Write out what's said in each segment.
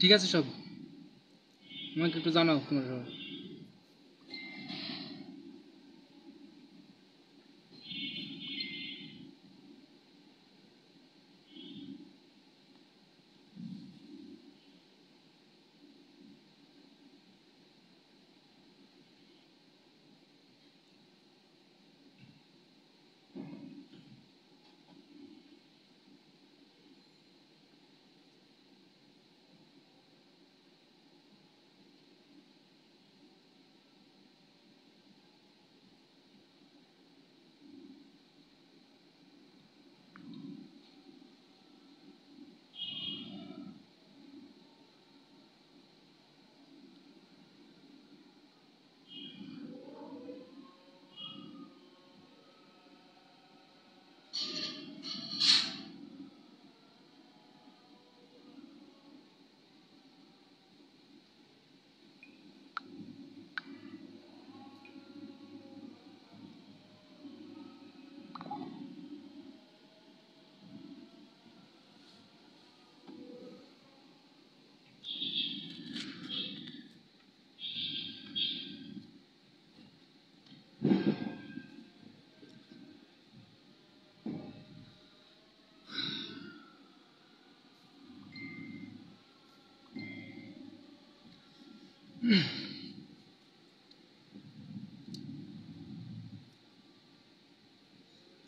ঠিক আছে সব? আমাকে একটু জানাও তোমরা সব।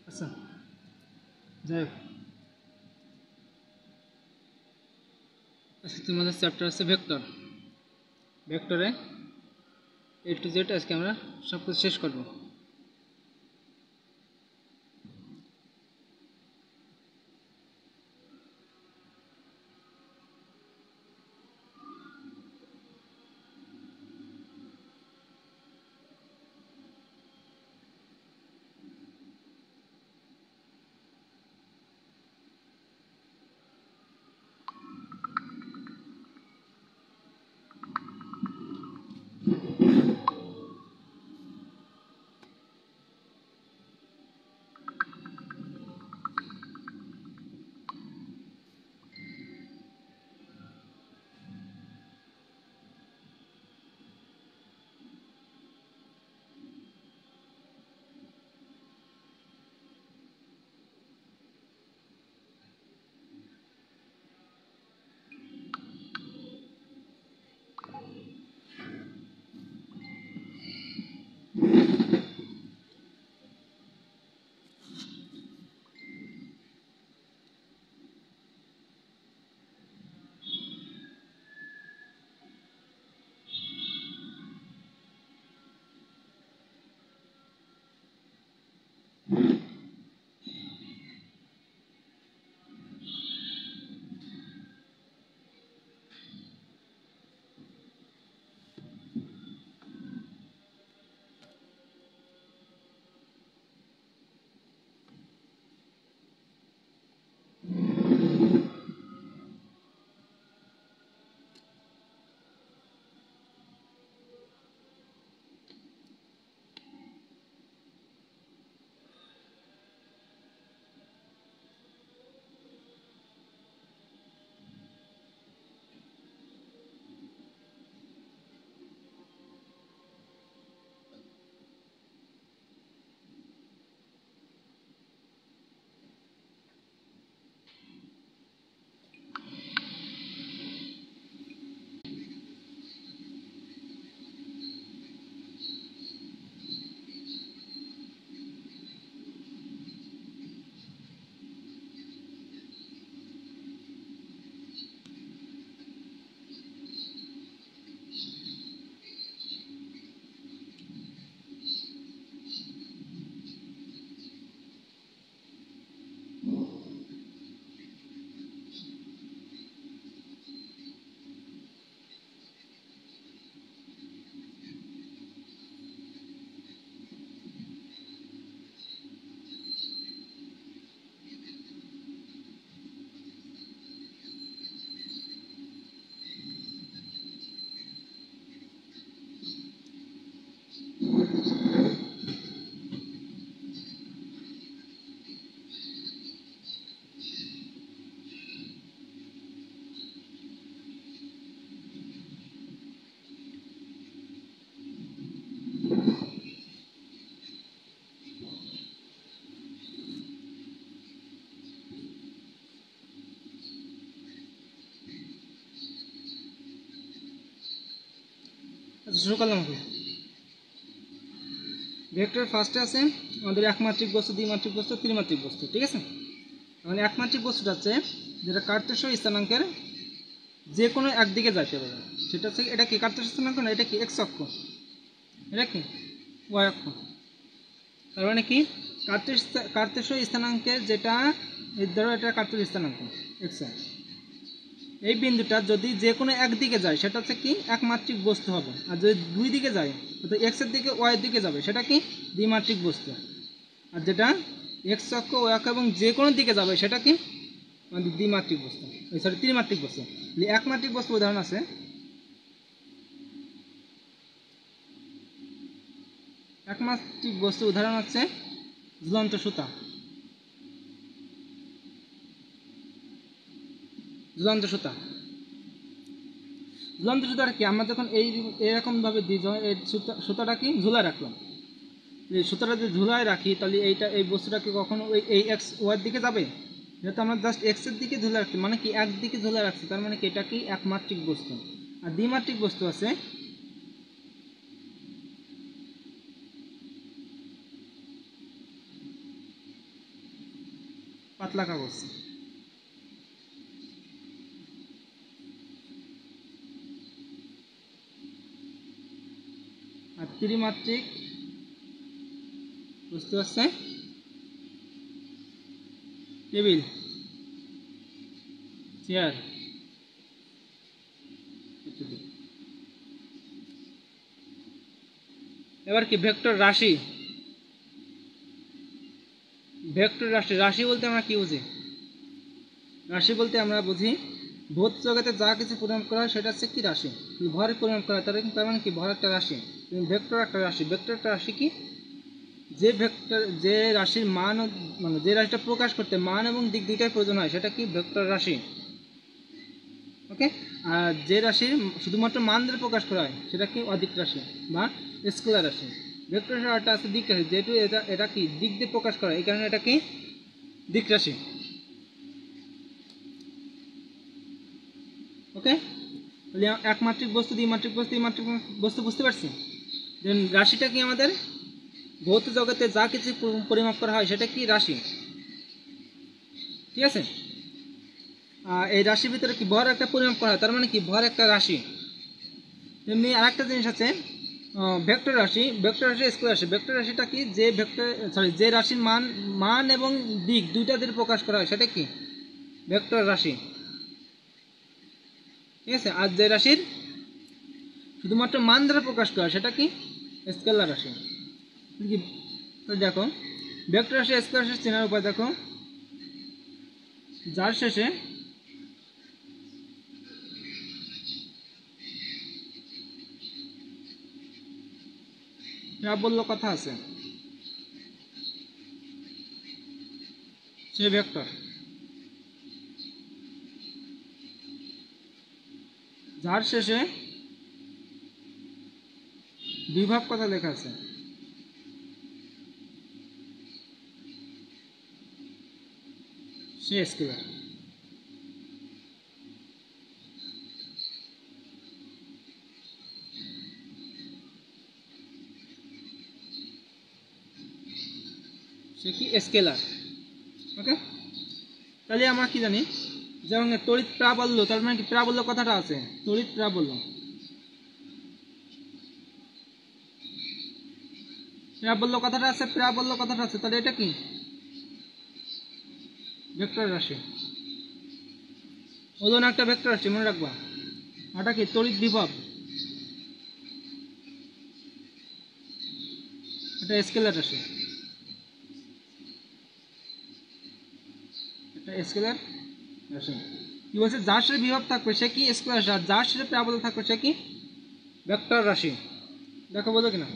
আচ্ছা, যাই হোক, আজকে তোমাদের চ্যাপ্টার আছে ভেক্টর। ভেক্টরে A to Z আজকে আমরা সব কিছু শেষ করবো। শুরু করলাম। ভেক্টর ফার্স্টে আছে আমাদের একমাত্রিক বস্তু, দ্বিমাত্রিক বস্তু, ত্রিমাত্রিক বস্তু, ঠিক আছে। মানে একমাত্রিক বস্তুটা আছে যেটা কার্তেশীয় স্থানাঙ্কের যে কোনো একদিকে যাইতে পারে, সেটা হচ্ছে এটা কি কার্তেশীয় স্থানাঙ্ক না, এটা কি এক্স অক্ষ, এটা কি ওয়াই অক্ষ। তার মানে কি কার্তেশীয় স্থানাঙ্কের যেটা ধরো এটা কার্তেশীয় স্থানাঙ্ক এক্স, এই বিন্দুটা যদি যে কোনো একদিকে যায় সেটা হচ্ছে কি একমাত্রিক বস্তু হবে, আর যদি দুই দিকে যায় অর্থাৎ এক্সের দিকে ওয়াইয়ের দিকে যাবে সেটা কি দ্বিমাত্রিক বস্তু। আর যেটা এক্স অক্ষ ওয়াই অক্ষ এবং যে কোনো দিকে যাবে সেটা কি আমাদের দ্বিমাত্রিক বস্তু, সরি ত্রিমাত্রিক বস্তু। একমাত্রিক বস্তু উদাহরণ আছে, একমাত্রিক বস্তু উদাহরণ হচ্ছে ঝুলন্ত সুতা। ঝুলন্ত সুতা, ঝুলন্ত সুতাটা কি আমরা যখন এরকমভাবে দিই, এই সুতাটা কি ঝুলায় রাখলাম, এই সুতাটা যদি ঝুলায় রাখি তাহলে এই বস্তুটা কি কখনো এই এক্স ওয়াইয়ের দিকে যাবে? যেহেতু আমরা জাস্ট এক্সের দিকে ঝুলে রাখছি, মানে কি একদিকে ঝুলে রাখছি, তার মানে কি এটা কি একমাত্রিক বস্তু। আর দ্বিমাত্রিক বস্তু আছে পাতলা কাগজ, আর ত্রিমাত্রিক বস্তু আছে টেবিল, চেয়ার। এবার কি ভেক্টর রাশি, ভেক্টর রাশি, রাশি বলতে আমরা কি বুঝি? রাশি বলতে আমরা বুঝি ভৌত জগতে যা কিছু পরিমাপ করা হয় সেটা হচ্ছে কি রাশি, ভর পরিমাপ করা হয় তার মানে কি ভর একটা রাশি, ভেক্টর একটা রাশি। ভেক্টর একটা রাশি কি যে ভেক্টর যে রাশির মান মানে যে রাশিটা প্রকাশ করতে মান এবং দিক দুইটাই প্রয়োজন হয় সেটা কি ভেক্টর রাশি, ওকে। আর যে রাশির শুধুমাত্র মান দিয়ে প্রকাশ করা হয় সেটা কি অদিক রাশি বা স্কেলার রাশি। ভেক্টর রাশিটা আছে দিক রাশি, যেহেতু এটা কি দিক দিয়ে প্রকাশ করা হয় এই কারণে এটা কি দিক রাশি, ওকে। তাহলে একমাত্রিক বস্তু, দ্বিমাত্রিক বস্তু, ত্রিমাত্রিক বস্তু বুঝতে পারছি। দেন রাশিটা কি আমাদের ভৌত জগতে যা কিছু পরিমাপ করা হয় সেটা কি রাশি, ঠিক আছে। এই রাশির ভিতরে কি ভর একটা পরিমাপ করা হয়, তার মানে কি ভর একটা রাশি। তেমনি আরেকটা জিনিস আছে ভেক্টর রাশি, ভেক্টর রাশি স্কেলার রাশি। ভেক্টর রাশিটা কি যে যে রাশির মান এবং দিক দুইটা দিয়ে প্রকাশ করা হয় সেটা কি ভেক্টর রাশি, ঠিক আছে। আর যে রাশির শুধুমাত্র মান দ্বারা প্রকাশ করা হয় সেটা কি স্কেলার রাশি। দেখো ভেক্টর রাশি স্কেলার রাশি চেনার উপায় দেখো, যার শেষে বললো কথা আছে সে ভেক্টর, যার শেষে বিভব কথা লেখা আছে সে স্কেলার। সে কি স্কেলার, ওকে। তাহলে আমরা কি জানি, যেমন তড়িৎ প্রাবল্য, তার মানে কি প্রাবল্য কথাটা আছে, তড়িৎ প্রাবল্য, প্রাবল্য কথাটা আছে, প্রাবল্য কথাটা আছে, তাহলে এটা কি ভেক্টর রাশি। ওজন একটা ভেক্টর রাশি মনে রাখবা, এটা কি তড়িৎ বিভব, এটা স্কেলার রাশি, এটা স্কেলার রাশি। কি বলছে যার সাথে বিভব থাকবে সে কি স্কেলার রাশি, আর যার সাথে প্রাবল্য থাকবে সে কি ভেক্টর রাশি। দেখো বলো কিনা।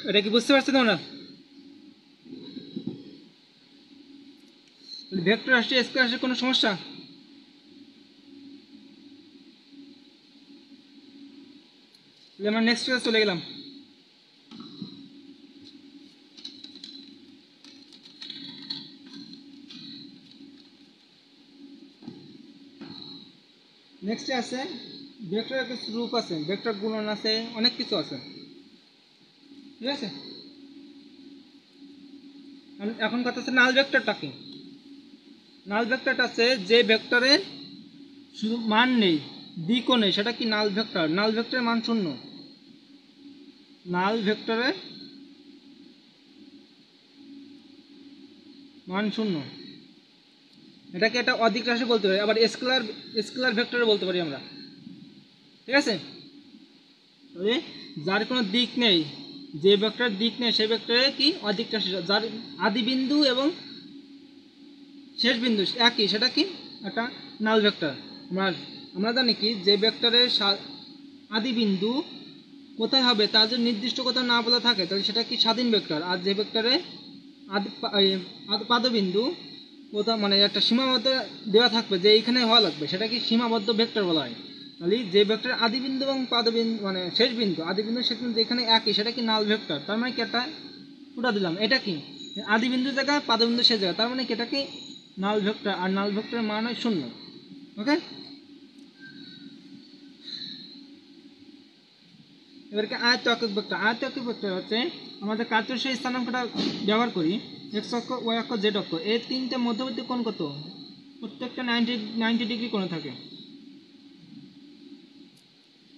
এটা কি বুঝতে পারছো তোমরা? ভেক্টর রাশি স্কয়ার রাশির কোনো সমস্যা? আমরা নেক্সট ক্লাসে চলে গেলাম। নেক্সটে আছে ভেক্টরের কিছু রূপ আছে, ভেক্টর গুণন আছে, অনেক কিছু আছে, ঠিক আছে। এখন কথা হচ্ছে নাল ভেক্টরটা কি। নাল ভেক্টরটা আছে যে ভেক্টরের শুধু মান নেই, দিকও নেই, সেটা কি নাল ভেক্টর। নাল ভেক্টরের মান শূন্য। নাল ভেক্টরের মান শূন্য, এটাকে একটা অধিক রাশি বলতে পারি, আবার স্কেলার ভেক্টরে বলতে পারি আমরা, ঠিক আছে। যার কোনো দিক নেই, যে ভেক্টরের দিক নেই সেই ভেক্টরে কি অধিক রাশি, যার আদি বিন্দু এবং শেষ বিন্দু একই, সেটা কি একটা নাল ভেক্টর। আমরা জানি কি যে ভেক্টরের আদি বিন্দু কোথায় হবে তার যদি নির্দিষ্ট কোথাও না বলা থাকে তাহলে সেটা কি স্বাধীন ভেক্টর। আর যে ভেক্টরে পাদবিন্দু কোথাও মানে একটা সীমাবদ্ধ দেওয়া থাকবে যে এইখানে হওয়া লাগবে, সেটা কি সীমাবদ্ধ ভেক্টর বলা হয়। তাহলে যে ভেক্টরের আদি বিন্দু এবং পাদবিন্দু মানে শেষ বিন্দু, আদি বিন্দু শেষ বিন্দু যেখানে একই, সেটা কি নাল ভেক্টর। তার মানে কি একটা ফুটা দিলাম, এটা কি আদি বিন্দু জায়গায় পাদবিন্দু শেষ জায়গায়, তার মানে কি এটা কি নাল ভেক্টর। আর নাল ভেক্টরের মান হয় শূন্য। ওকে, এবার কি আয়ত একক ভেক্টর। আয়ত একক ভেক্টর হচ্ছে আমাদের কার্টেসীয় স্থানাঙ্কটা ব্যবহার করি, এক্স অক্ষ, ওয়াই অক্ষ, জেড অক্ষ। এই তিনটে মধ্যবর্তী কোণ কত? প্রত্যেকটা 90 ডিগ্রি কোণে থাকে।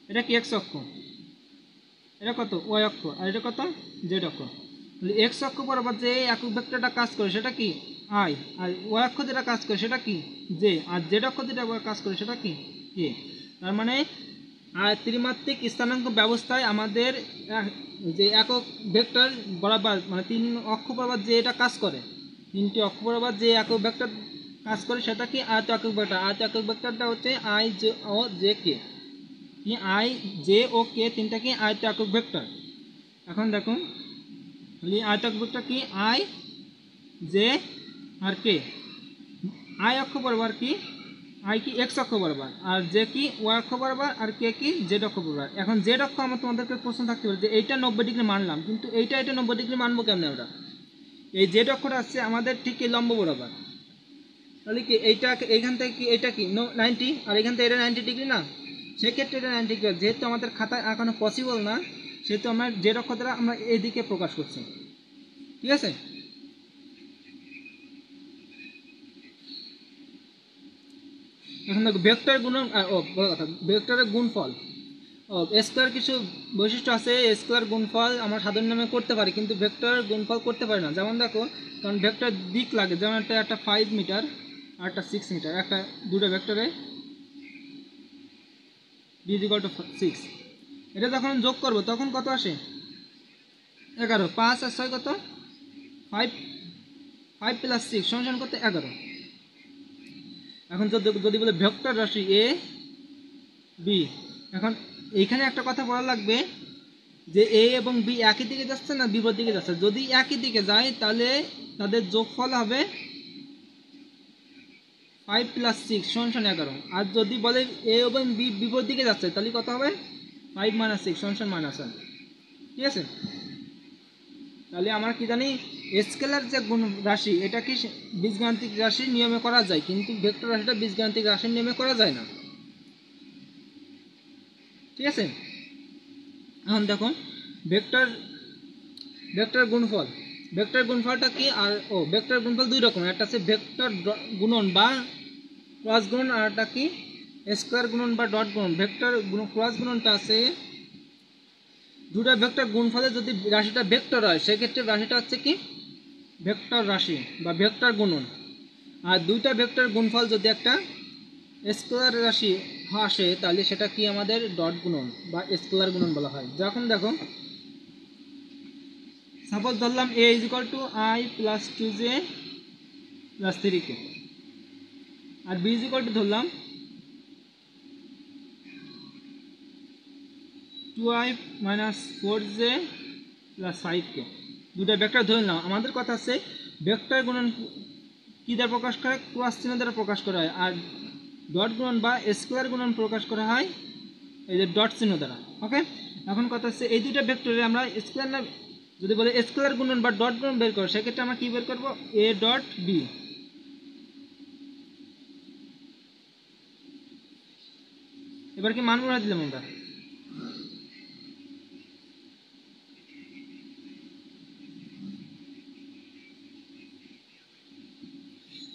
এটা কি এক্স অক্ষ, এটা কত ওয়াই অক্ষ, আর এটা কত জেড অক্ষ। তাহলে এক্স অক্ষ বরাবর যে একক ভেক্টরটা কাজ করে সেটা কি আই, আর ওয়াই অক্ষ যেটা কাজ করে সেটা কি জে, আর জেড অক্ষ যেটা কাজ করে সেটা কি কে। তার মানে আর ত্রিমাত্রিক স্থানাঙ্ক ব্যবস্থায় আমাদের যে একক ভেক্টর বরাবর মানে তিন অক্ষ বরাবর যে এটা কাজ করে, তিনটি অক্ষ বরাবর যে একক ভেক্টর কাজ করে সেটা কি আয়ত একক ভেক্টর। আয়ত একক ভেক্টরটা হচ্ছে আই জে ও জে কে, কি আই জে ও কে তিনটা কি আয়ত একক ভেক্টর। এখন দেখুন আয়ত একক ভেক্টর কি আই জে আর কে। আই অক্ষ বরাবর কি আই কি এক্স অক্ষ বরাবর, আর জে কি ওয়াই অক্ষ বরাবর, আর কে কি জেড অক্ষ বরাবর। এখন জেড অক্ষ আমার তোমাদেরকে প্রশ্ন থাকতে পারে যে এইটা 90 ডিগ্রি মানলাম, কিন্তু এইটা 90 ডিগ্রি মানবো কেমন আমরা। এই জেড অক্ষটা আসছে আমাদের ঠিক এই লম্ব বরাবর, তাহলে কি এইটা এইখান থেকে কি এটা কি 90, আর এখান থেকে এটা 90 ডিগ্রি না, সেক্ষেত্রে এটা 90 ডিগ্রি। যেহেতু আমাদের খাতায় আঁকানো পসিবল না সেহেতু আমরা জেড অক্ষ দ্বারা আমরা এইদিকে প্রকাশ করছি, ঠিক আছে। এখন দেখো ভেক্টর গুণন, বড় কথা ভেক্টরের গুণফল। স্কয়ার কিছু বৈশিষ্ট্য আছে, স্কয়ার গুণফল আমরা সাধারণ নামে করতে পারি কিন্তু ভেক্টর গুণফল করতে পারি না। যেমন দেখো, কারণ ভেক্টর দিক লাগে, যেমন একটা 5 মিটার আর একটা 6 মিটার, একটা দুটো ভেক্টরে b = 6, এটা যখন যোগ করব তখন কত আসে 11, 5 আর 6 কত 5, 5 + 6 সমান কত 11। এখন যদি বলে ভেক্টর রাশি এ বি, এখন এইখানে একটা কথা বলা লাগবে যে এ এবং বি একই দিকে যাচ্ছে না বিপরীত দিকে যাচ্ছে। যদি একই দিকে যায় তাহলে তাদের যোগফল হবে 5 + 6 = 11। আর যদি বলে এ এবং বি বিপরীত দিকে যাচ্ছে তাহলে কত হবে 5 - 6 = -1, ঠিক আছে। তাহলে আমরা কি জানি স্কেলার যে গুণ রাশি এটা কি বীজগাণিতিক রাশির নিয়মে করা যায়, কিন্তু ভেক্টর রাশিটা বীজগাণিতিক রাশির নিয়মে করা যায় না, ঠিক আছে। এখন দেখো ভেক্টর গুণফল, ভেক্টর গুণফলটা কি। আর ভেক্টর গুণফল দুই রকম, একটা আছে ভেক্টর গুণন বা ক্রস গুণন, আর একটা কি স্কয়ার গুণন বা ডট গুণন। ভেক্টর ক্রস গুণনটা আছে দুটা ভেক্টর গুণফলে যদি রাশিটা ভেক্টর হয় সেক্ষেত্রে রাশিটা হচ্ছে কি ভেক্টর রাশি বা ভেক্টর গুণন। আর দুইটা ভেক্টর গুণফল যদি একটা স্কেলার রাশি আসে তাহলে সেটা কি আমাদের ডট গুণন বা স্কেলার গুণন বলা হয়। যখন দেখো সাপোজ ধরলাম a = i + 2j + 3k, R b = ধরলাম 2i - 4j প্লাস 5k, দুটা ভেক্টর ধরে নিলাম। আমাদের কথা আছে ভেক্টর গুণন কী দ্বারা প্রকাশ করে, ক্রস চিহ্ন দ্বারা প্রকাশ করা হয়, আর ডট গুণন বা স্কোয়ার গুণন প্রকাশ করা হয় এই যে ডট চিহ্ন দ্বারা। ওকে, এখন কথা হচ্ছে এই দুইটা ভেক্টরে আমরা স্কোয়ার না, যদি বলে স্কোয়ার গুণন বা ডট গুণন বের করো, সেক্ষেত্রে আমরা কী বের করবো, এ ডট বি। এবার কি মান বলে দিলাম আমরা।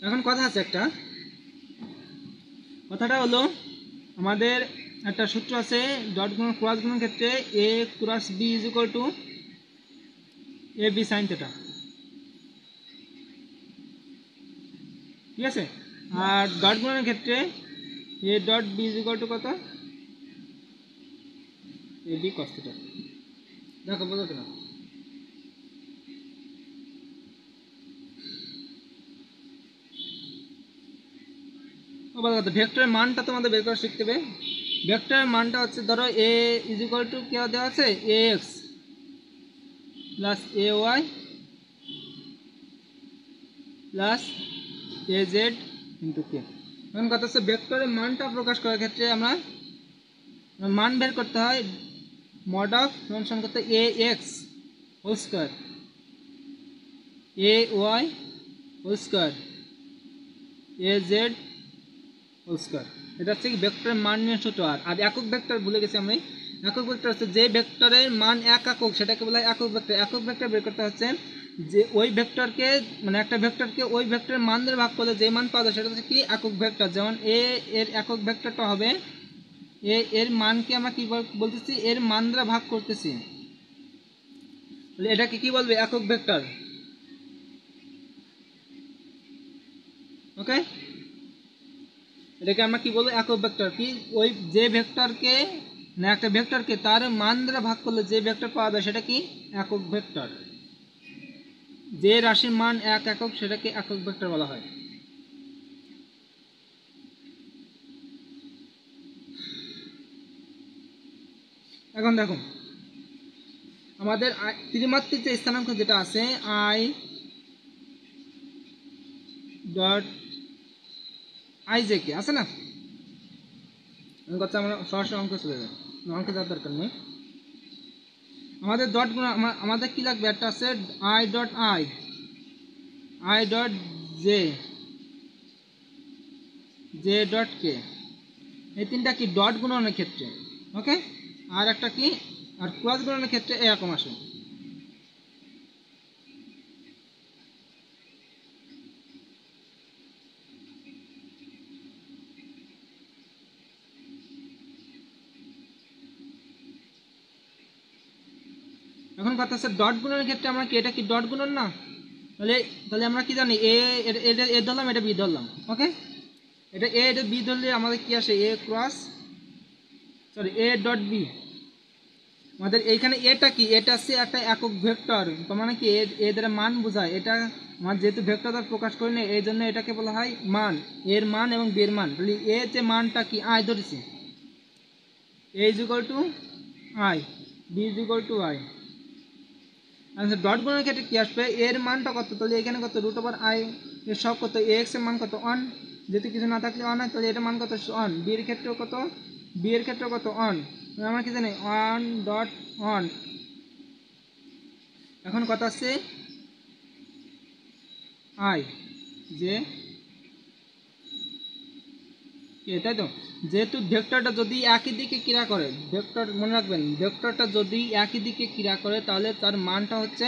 এখন কথা আছে একটা, কথাটা হলো আমাদের একটা সূত্র আছে ডট গুণন ক্রস গুণনের ক্ষেত্রে A cross B is equal to A B sine theta, ঠিক আছে। আর ডট গুণনের ক্ষেত্রে A dot B is equal to কত, এ বি কস থিটা। দেখো বোঝো কিনা। ভেক্টরের মানটা তোমাদের বের করা শিখতে হবে। ভেক্টরের মানটা হচ্ছে ধরো এ ইজ ইকুয়াল টু কি দেওয়া আছে, A x plus A y plus A z into K. এখন কথা হচ্ছে ভেক্টরের মানটা প্রকাশ করার ক্ষেত্রে আমরা মান বের করতে হয় মড অফ ফাংশন করতে A x whole square A y whole square A z whole square. এটা হচ্ছে কি ভেক্টরের মান নিয়ে সূত্র। আর একক ভেক্টর ভুলে গেছি আমরা, একক ভেক্টর হচ্ছে যে ভেক্টরের মান এক একক, সেটাকে বলা হয় একক ভেক্টর। একক ভেক্টর বের করতে হচ্ছে যে ওই ভেক্টরকে, মানে একটা ভেক্টরকে ওই ভেক্টরের মান দিয়ে ভাগ করলে যে মান পাওয়া যায় সেটা হচ্ছে কি একক ভেক্টর। যেমন এ এর একক ভেক্টরটা হবে এ এর মানকে আমরা কি বলতেছি, এর মান দ্বারা ভাগ করতেছি, এটাকে কি বলবে, একক ভেক্টর। ওকে, এটাকে আমরা কি বলবো, একক ভেক্টর। কি ওই যে ভেক্টরকে, না একটা ভেক্টরকে তার মান দ্বারা ভাগ করলে যে ভেক্টর পাওয়া যায় সেটা কি একক ভেক্টর। যে রাশির মান এক একক সেটাকে একক ভেক্টর বলা হয়। এখন দেখো আমাদের ত্রিমাত্রিক যে স্থানাঙ্ক যেটা আছে I dot I J K আছে না, কথা আমরা সরাসরি অঙ্ক চলে যাই, অঙ্কে যাওয়ার দরকার নেই। আমাদের ডট গুণ আমাদের কি লাগবে, একটা আছে I dot I dot J J dot K, এই তিনটা কি ডট গুণনের ক্ষেত্রে। ওকে, আর একটা কি, আর ক্রস গুণনের ক্ষেত্রে এরকম আসে। এখন কথা হচ্ছে ডট গুণনের ক্ষেত্রে আমরা কি, এটা কি ডট গুণন না, তাহলে তাহলে আমরা কি জানি এ এ ধরলাম, এটা বি ধরলাম। ওকে, এটা এ এটা বি ধরলে আমাদের কি আসে, A cross sorry A dot B. আমাদের এইখানে এটা কি, এটা হচ্ছে একটা একক ভেক্টর, তার মানে কি এ দ্বারা মান বোঝায়। এটা আমার যেহেতু ভেক্টর দ্বারা প্রকাশ করি না, এই জন্য এটাকে বলা হয় মান, এর মান এবং বি এর মান। তাহলে এ যে মানটা কি আই ধরেছি, A is equal to I, B is equal to I. আচ্ছা, ডট গুণের ক্ষেত্রে কি আসবে, এর মানটা কত, তাহলে এখানে কত রুট ওভার আই, এর সব কত, এ এক্স এর মান কত অন, যেহেতু কিছু না থাকলে অন হয়, তাহলে এটার মান কত অন, বি এর ক্ষেত্রেও কত, বি এর ক্ষেত্রেও কত অন, আমরা কি জানি অন ডট অন। এখন কথা আছে আই যে তাই তো, যেহেতু ভেক্টরটা যদি একই দিকে ক্রিয়া করে, ভেক্টর মনে রাখবেন, ভেক্টরটা যদি একই দিকে ক্রিয়া করে তাহলে তার মানটা হচ্ছে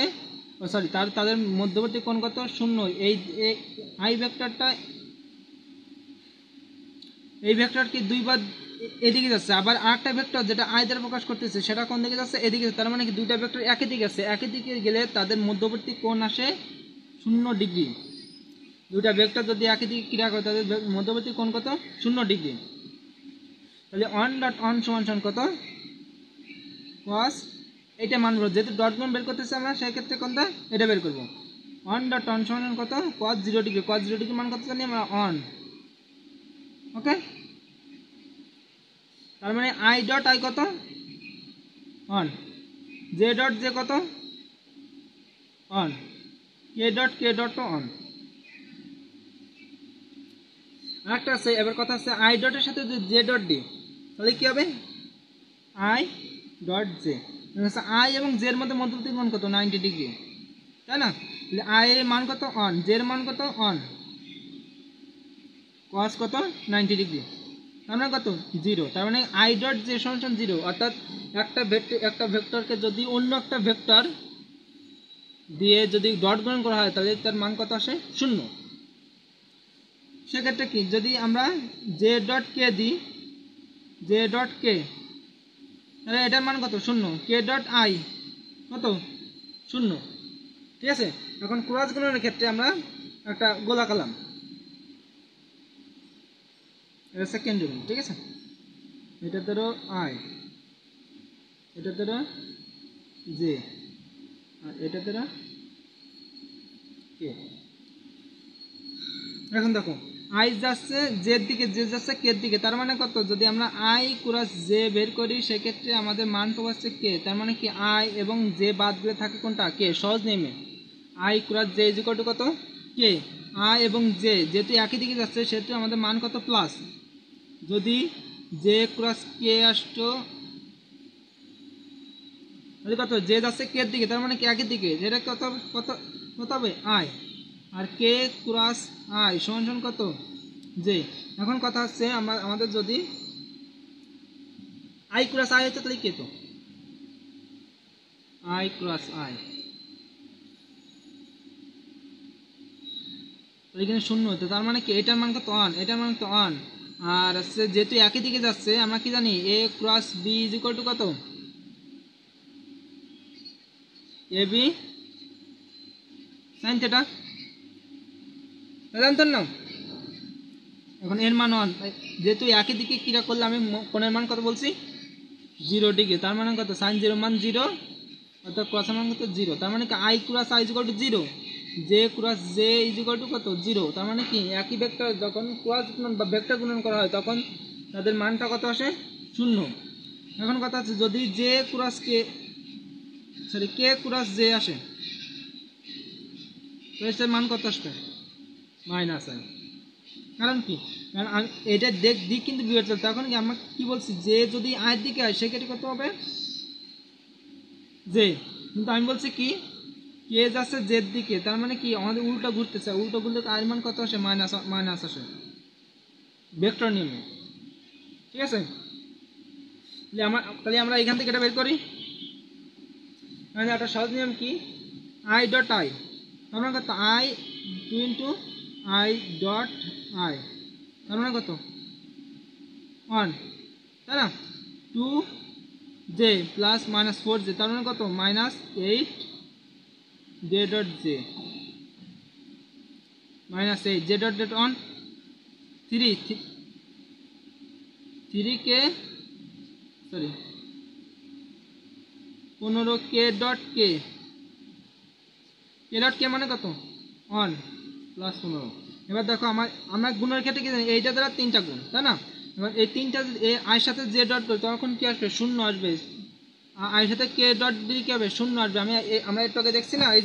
সরি তাদের মধ্যবর্তী কোণ কত, শূন্য। এই আই ভেক্টরটা, এই ভেক্টরটি দুইবার এদিকে যাচ্ছে, আবার আরেকটা ভেক্টর যেটা আই দ্বারা প্রকাশ করতেছে সেটা কোন দিকে যাচ্ছে, এদিকে। তার মানে কি দুইটা ভেক্টর একই দিকে আছে, একই দিকে গেলে তাদের মধ্যবর্তী কোণ আসে 0 ডিগ্রি। দুইটা ভেক্টর যদি একই দিকে ক্রিয়া করে তাদের মধ্যবর্তী কোণ কত, 0 ডিগ্রি। তাহলে অন ডট অন সমান সমান কত, কস, এটা মান বের, যেহেতু ডট গুণ বের করতেছে আমরা সেক্ষেত্রে কোনটা, এটা বের করবো। অন ডট অন সমান কত, কস 0 ডিগ্রি, কস 0 ডিগ্রি মান কত জানি আমরা অন। ওকে, তার মানে আই ডট আই কত অন, জে ডট জে কত অন, কে ডট অন। আরেকটা আছে, এবার কথা আছে আই ডটের সাথে যদি জে ডট দিই তাহলে কি হবে, আই ডট জে। আই এবং জের মধ্যে মধ্যবর্তী মান কত, 90 ডিগ্রি, তাই না? তাহলে আই এর মান কত অন, জের মান কত অন, কস কত 90 ডিগ্রি, তার মানে কত 0। তার মানে আই ডট জে সমান 0, অর্থাৎ একটা ভেক্টরকে যদি অন্য একটা ভেক্টর দিয়ে যদি ডট গুণন করা হয় তাহলে তার মান কত আসে, 0। সেক্ষেত্রে কি, যদি আমরা জে ডট কে দিই, জে ডট কে, তাহলে এটার মান কত 0, কে ডট আই কত 0, ঠিক আছে। এখন ক্রস গুণনের ক্ষেত্রে আমরা একটা গোলা কালাম, এটা সেকেন্ড রুল, ঠিক আছে। এটা ধরো আই, এটা ধরো জে, আর এটা ধরো কে। এখন দেখো আই যাচ্ছে জের দিকে, জে যাচ্ছে কের দিকে, তার মানে কত, যদি আমরা আই ক্রস জে বের করি সেক্ষেত্রে আমাদের মান পাবো হচ্ছে কে। তার মানে কি আই এবং জে বাদ দিয়ে থাকে কোনটা, কে। সহজ নেমে I cross J is equal to কত, কে। আই এবং জে যেহেতু একই দিকে যাচ্ছে সেহেতু আমাদের মান কত, প্লাস। যদি জে ক্রস কে আসতো তাহলে কত, জে যাচ্ছে কের দিকে, তার মানে কি একই দিকে, যেটা কত কত কত হবে আই, আর কে ক্রস আই সমান সমান কত, জে। এখন কথা হচ্ছে আমাদের যদি আই ক্রস আই হচ্ছে তাহলে কে, তো আই ক্রস আই এখানে 0 হতো, তার মানে কি এটার মান কত অন, এটার মান কত অন। আর যেহেতু একই দিকে যাচ্ছে আমরা কি জানি, A cross B is equal to কত, এ বি সাইন থিটা, জানতেন না। এখন এর মান অন, যেহেতু একই দিকে ক্রিয়া করলে আমি কোণের মান কত বলছি, 0 ডিগ্রি, তার মানে কত সাইন 0 মান 0, অর্থাৎ ক্রসের মান কত 0। তার মানে কি I cross I is equal two 0, J cross J is equal to কত 0। তার মানে কি একই ভেক্টর যখন ক্রস গুণন বা ভেক্টর গুণন করা হয় তখন তাদের মানটা কত আসে, 0। এখন কথা আছে যদি জে ক্রস কে, সরি কে ক্রস জে আসে তো এর মান কত আসবে, মাইনাস আই। কারণ কি, কারণ এটা দিক কিন্তু বিপরীত চলছে। তখন কি আমরা কি বলছি, যে যদি আয়ের দিকে হয় সেক্ষেত্রে কত হবে, জে। কিন্তু আমি বলছি কি কে যাচ্ছে জের দিকে, তার মানে কি আমাদের উল্টো ঘুরতেছে, উল্টো ঘুরলে আয়ের মান কত আসে, মাইনাস আসে ভেক্টর নিয়মে, ঠিক আছে। তাহলে আমরা এখান থেকে এটা বের করি, মানে একটা সহজ নিয়ম কি, আই ডট আই, তার মানে কত I 2 into I dot I, তার মানে কত 1, তাই না। 2 জে প্লাস মাইনাস 4 জে, তার মানে কত minus 8 J dot J, minus 8 J dot dot on 3 K, sorry 15 K dot K, K dot K মানে কত অন প্লাস 15। এবার দেখো আমরা গুণের ক্ষেত্রে কি জানি, এইটা দ্বারা 3টা গুণ, তাই না। এবার এই 3টা আয়ের সাথে জে ডট করি তখন কি আসবে, 0 আসবে। আয়ের সাথে কে ডট দিলে কি হবে, 0 আসবে। আমরা একটু আগে দেখছি না, এই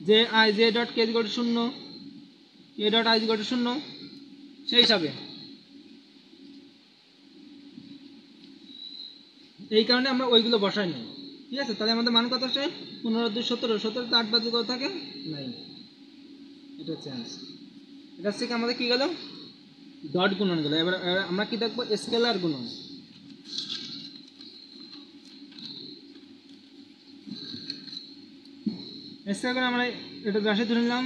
যে I J dot K equal to 0, K dot I equal to 0, সেই হিসাবে এই কারণে আমরা ওইগুলো বসাই নিই, ঠিক আছে। তাহলে আমাদের মান কত আসে, 15 2 17, 17 তে 8 বাজে কত থাকে 9, এটা হচ্ছে आंसर। এটা থেকে আমাদের কি গেল, ডট গুণন গেল। এবার আমরা কি দেখবো, স্কেলার গুণন। স্কেলার আমরা এটা রাশি ধরে নিলাম,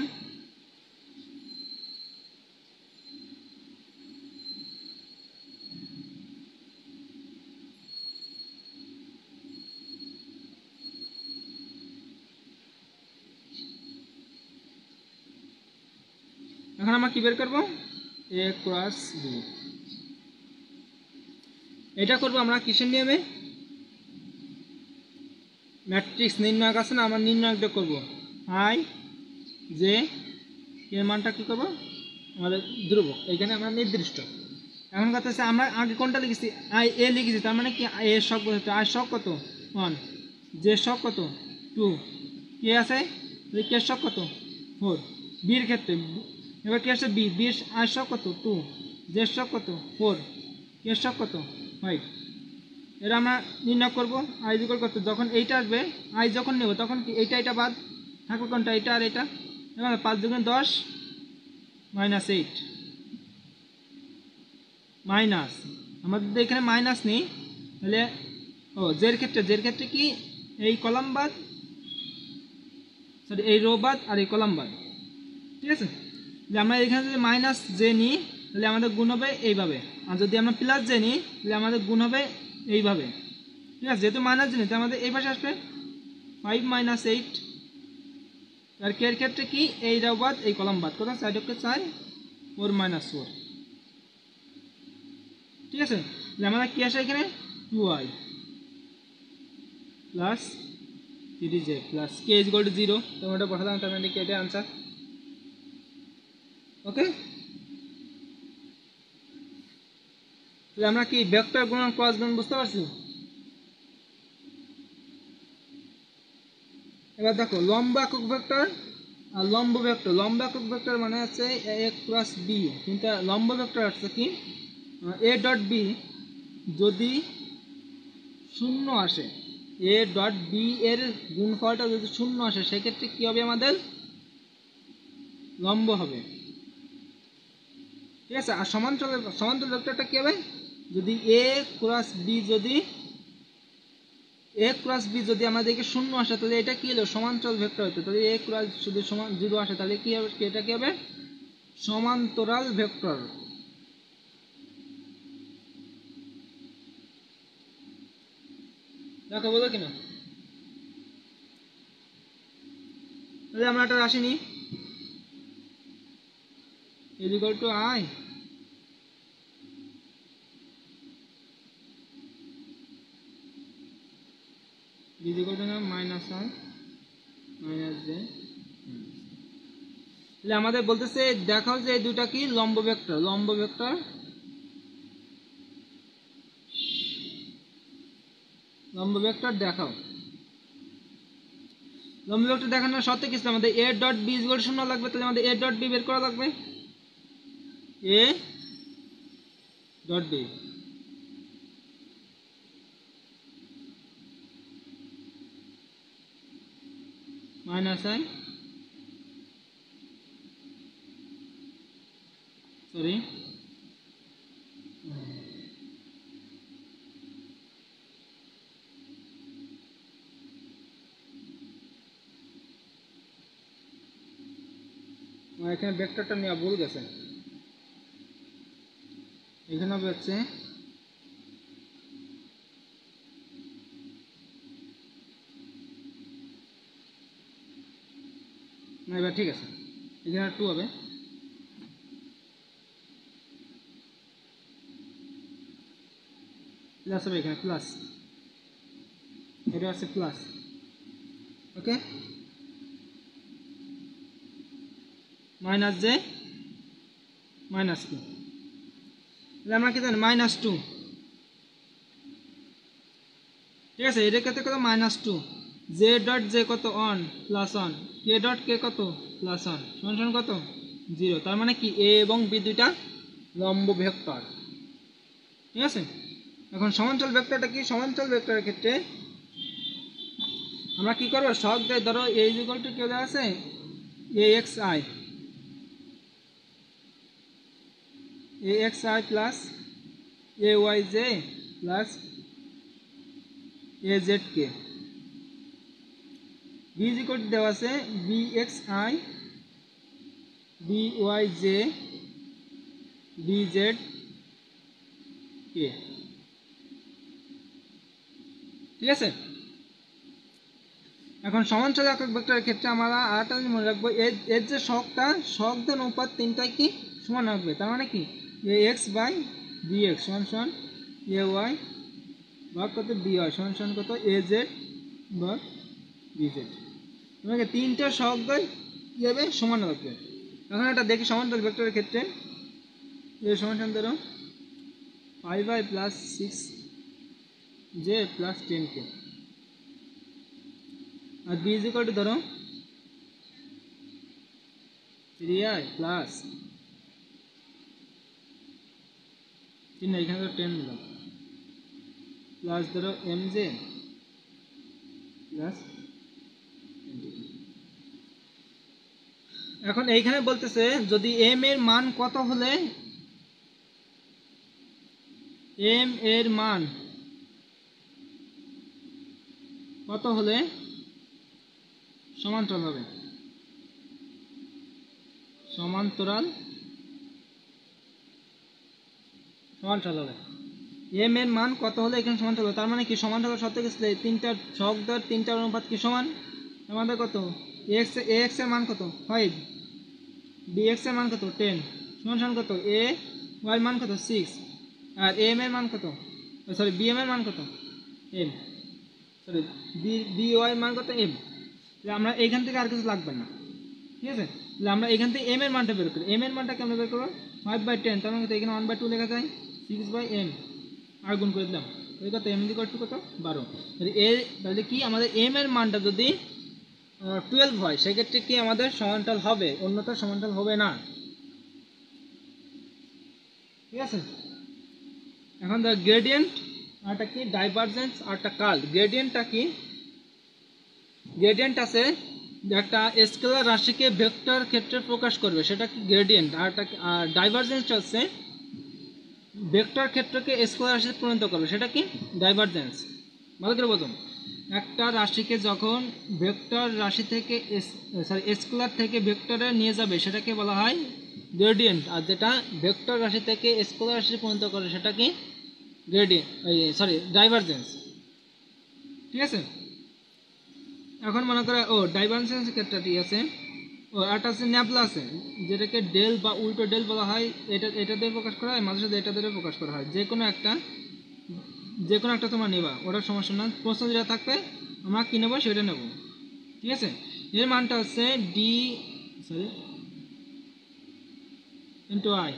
এখন আমরা কি বের করব, এ ক্রস বি। এটা করব আমরা কিসের নিয়মে, ম্যাট্রিক্স নির্ণায়ক আছে না, আমরা নির্ণায়কটা করব আই জে, এর মানটা কি করব, আমাদের ধ্রুবক, এখানে আমরা নির্দিষ্ট। এখন কথা হচ্ছে আমরা আগে কোনটা লিখেছি, আই এ লিখেছি, তার মানে কি এ সব কত, আই সব কত 1, জে সব কত 2 কে আছে কে সব কত 4 বি এর ক্ষেত্রে এবার কি আসছে বি বি আর সব কত 2 জে সব কত 4 কে সব কত 5 এরা আমরা নির্ণয় করব আই ইকুয়াল কত যখন এইটা আসবে আই যখন নেব তখন কি এইটা বাদ থাকবে কোনটা এটা আর এটা এবার 5 দুগুণ 10 -8 মাইনাস আমাদের এখানে মাইনাস নেই তাহলে জের ক্ষেত্রে কি এই কলাম বাদ সরি এই রো বাদ আর এই কলাম বাদ ঠিক আছে যে আমরা এখানে যদি মাইনাস জে নিই তাহলে আমাদের গুণ হবে এইভাবে আর যদি আমরা প্লাস জে নিই তাহলে আমাদের গুণ হবে এইভাবে ঠিক আছে যেহেতু মাইনাস জে নিই তাহলে আমাদের এই পাশে আসবে 5 - 8 আর কে এর ক্ষেত্রে কি এই রো বাদ এই কলাম বাদ কত সাইড অফ 4 4 - 4 ঠিক আছে তাহলে আমরা কি আসে এখানে 2i plus 3z plus k = 0 তোমরা বসালাম তার মানে কি এটা आंसर ওকে তাহলে আমরা কি ভেক্টর গুণন ক্রস গুণন বুঝতে পারছি এবার দেখো লম্ব একক ভেক্টর আর লম্ব একক ভেক্টর মানে আছে a ক্রস b কিন্তু লম্ব ভেক্টর আছে কি a ডট b যদি শূন্য আসে a ডট b এর গুণফলটা যদি শূন্য আসে সেই ক্ষেত্রে কি হবে আমাদের লম্ব হবে ঠিক আছে আর সমান্তরাল ভেক্টরটা কি হবে যদি a ক্রস b যদি আমাদেরকে শূন্য আসে তাহলে এটা কি হলো সমান্তরাল ভেক্টর হতো তাহলে a ক্রস যদি সমান 0 আসে তাহলে কি হবে এটা কি হবে সমান্তরাল ভেক্টর দেখো বলো কিনা তাহলে আমরা একটা রাশি নিই is equal to I is equal to minus I minus j তাহলে আমাদের বলতেছে দেখাও যে এই দুটো কি লম্ব ভেক্টর দেখাও লম্ব ভেক্টর দেখানোর শর্ত কি আমাদের a ডট b ইকুয়াল শূন্য লাগবে তাহলে আমাদের a ডট b বের করা লাগবে a dot b minus i sorry এখানে ভেক্টরটা নেওয়া ভুল গেছে এখানে হবে হচ্ছে না এবার ঠিক আছে এখানে 2 হবে প্লাস হবে এখানে প্লাস এটা আছে প্লাস ওকে মাইনাস জে মাইনাস 2 তাহলে আমরা কি জানি -2 ঠিক আছে এটা কত কত -2 জে ডট জে কত 1 প্লাস 1 কে ডট কে কত প্লাস 1 সমান কত 0 তার মানে কি a এবং b দুইটা লম্ব ভেক্টর ঠিক আছে এখন সমান্তরাল ভেক্টরটা কি সমান্তরাল ভেক্টরের ক্ষেত্রে আমরা কি করব সহগ দেই ধরো a = কি দেওয়া আছে axi plus ayj plus azk b = দেওয়া আছে bxi byj bzk ঠিক আছে এখন সমান্তরাল একক ভেক্টরের ক্ষেত্রে আমরা আরেকটা জিনিস মনে রাখবো এর যে সহগদের অনুপাত তিনটাই কি সমান হবে তার মানে কি ax by bx সমান ay ভাগ কত by সমান কত az ভাগ bz তোমাকে তিনটা সহগদ্বয় কি হবে সমান হবে এখন এটা দেখি সমান্তরাল ভেক্টরের ক্ষেত্রে a সমান ধরো 5i + 6j + 10k আর বি ইজ ইকুয়াল টু ধরো 3i প্লাস 3 না, এখানে তো 10 দিলাম, প্লাস ধরো mj প্লাস। এখন এইখানে বলতেছে যদি m এর মান কত হলে m এর মান কত হলে সমান্তরাল হবে, সমান্তরাল হবে m এর মান কত হলে এখানে সমান্তরাল হবে। তার মানে কি সমান্তরাল শর্ত গেছিলে তিনটা ছক ধর, তিনটার অনুপাত কি সমান, আমাদের কত ax এর মান কত 5, bx এর মান কত 10, সমান সমান কত a y মান কত 6, আর m এর মান কত, সরি bm এর মান কত m, সরি by মান কত m। আমরা এইখান থেকে আর কিছু লাগবে না, ঠিক আছে। তাহলে আমরা এখান থেকে m এর মানটা বের করি, m এর মানটা কেমন বের করবো 5/10, তার মানে এখানে 1/2 লেখা যায় 6/m, আর গুণ করে দিলাম এই কত m ইকুয়াল টু কত 12। তাহলে কি আমাদের m এর মানটা যদি 12 হয় সেক্ষেত্রে কি আমাদের সমান্তরাল হবে, অন্যথায় সমান্তরাল হবে না, ঠিক আছে। এখন দ্য গ্রেডিয়েন্ট আরটা কি ডাইভারজেন্স আরটা কার্ল। গ্রেডিয়েন্টটা কি, গ্রেডিয়েন্ট আছে যে একটা স্কেলার রাশিকে ভেক্টর ক্ষেত্রে প্রকাশ করবে সেটা কি গ্রেডিয়েন্ট, আর ডাইভারজেন্স হচ্ছে ভেক্টর ক্ষেত্রকে স্কেলার রাশিতে পরিণত করবে সেটা কি ডাইভারজেন্স। ভালো করে বলুন, একটা রাশিকে যখন ভেক্টর রাশি থেকে স্কেলার থেকে ভেক্টরে নিয়ে যাবে সেটাকে বলা হয় গ্রেডিয়েন্ট, আর যেটা ভেক্টর রাশি থেকে স্কেলার রাশিতে পরিণত করে সেটা কি গ্রেডিয়েন্ট, ডাইভারজেন্স, ঠিক আছে। এখন মনে করে ডাইভারজেন্স ক্ষেত্রটি আছে, একটা আছে ন্যাবলা আছে যেটাকে ডেল বা উল্টো ডেল বলা হয়, এটা দিয়ে প্রকাশ করা হয়, মাঝে সাথে এটা দিয়ে প্রকাশ করা হয়। যে কোনো একটা তোমরা নেবা, ওটার সমস্যা না, প্রশ্ন যেটা থাকবে আমরা কি নেবো সেটা নেব, ঠিক আছে। এর মানটা হচ্ছে D into I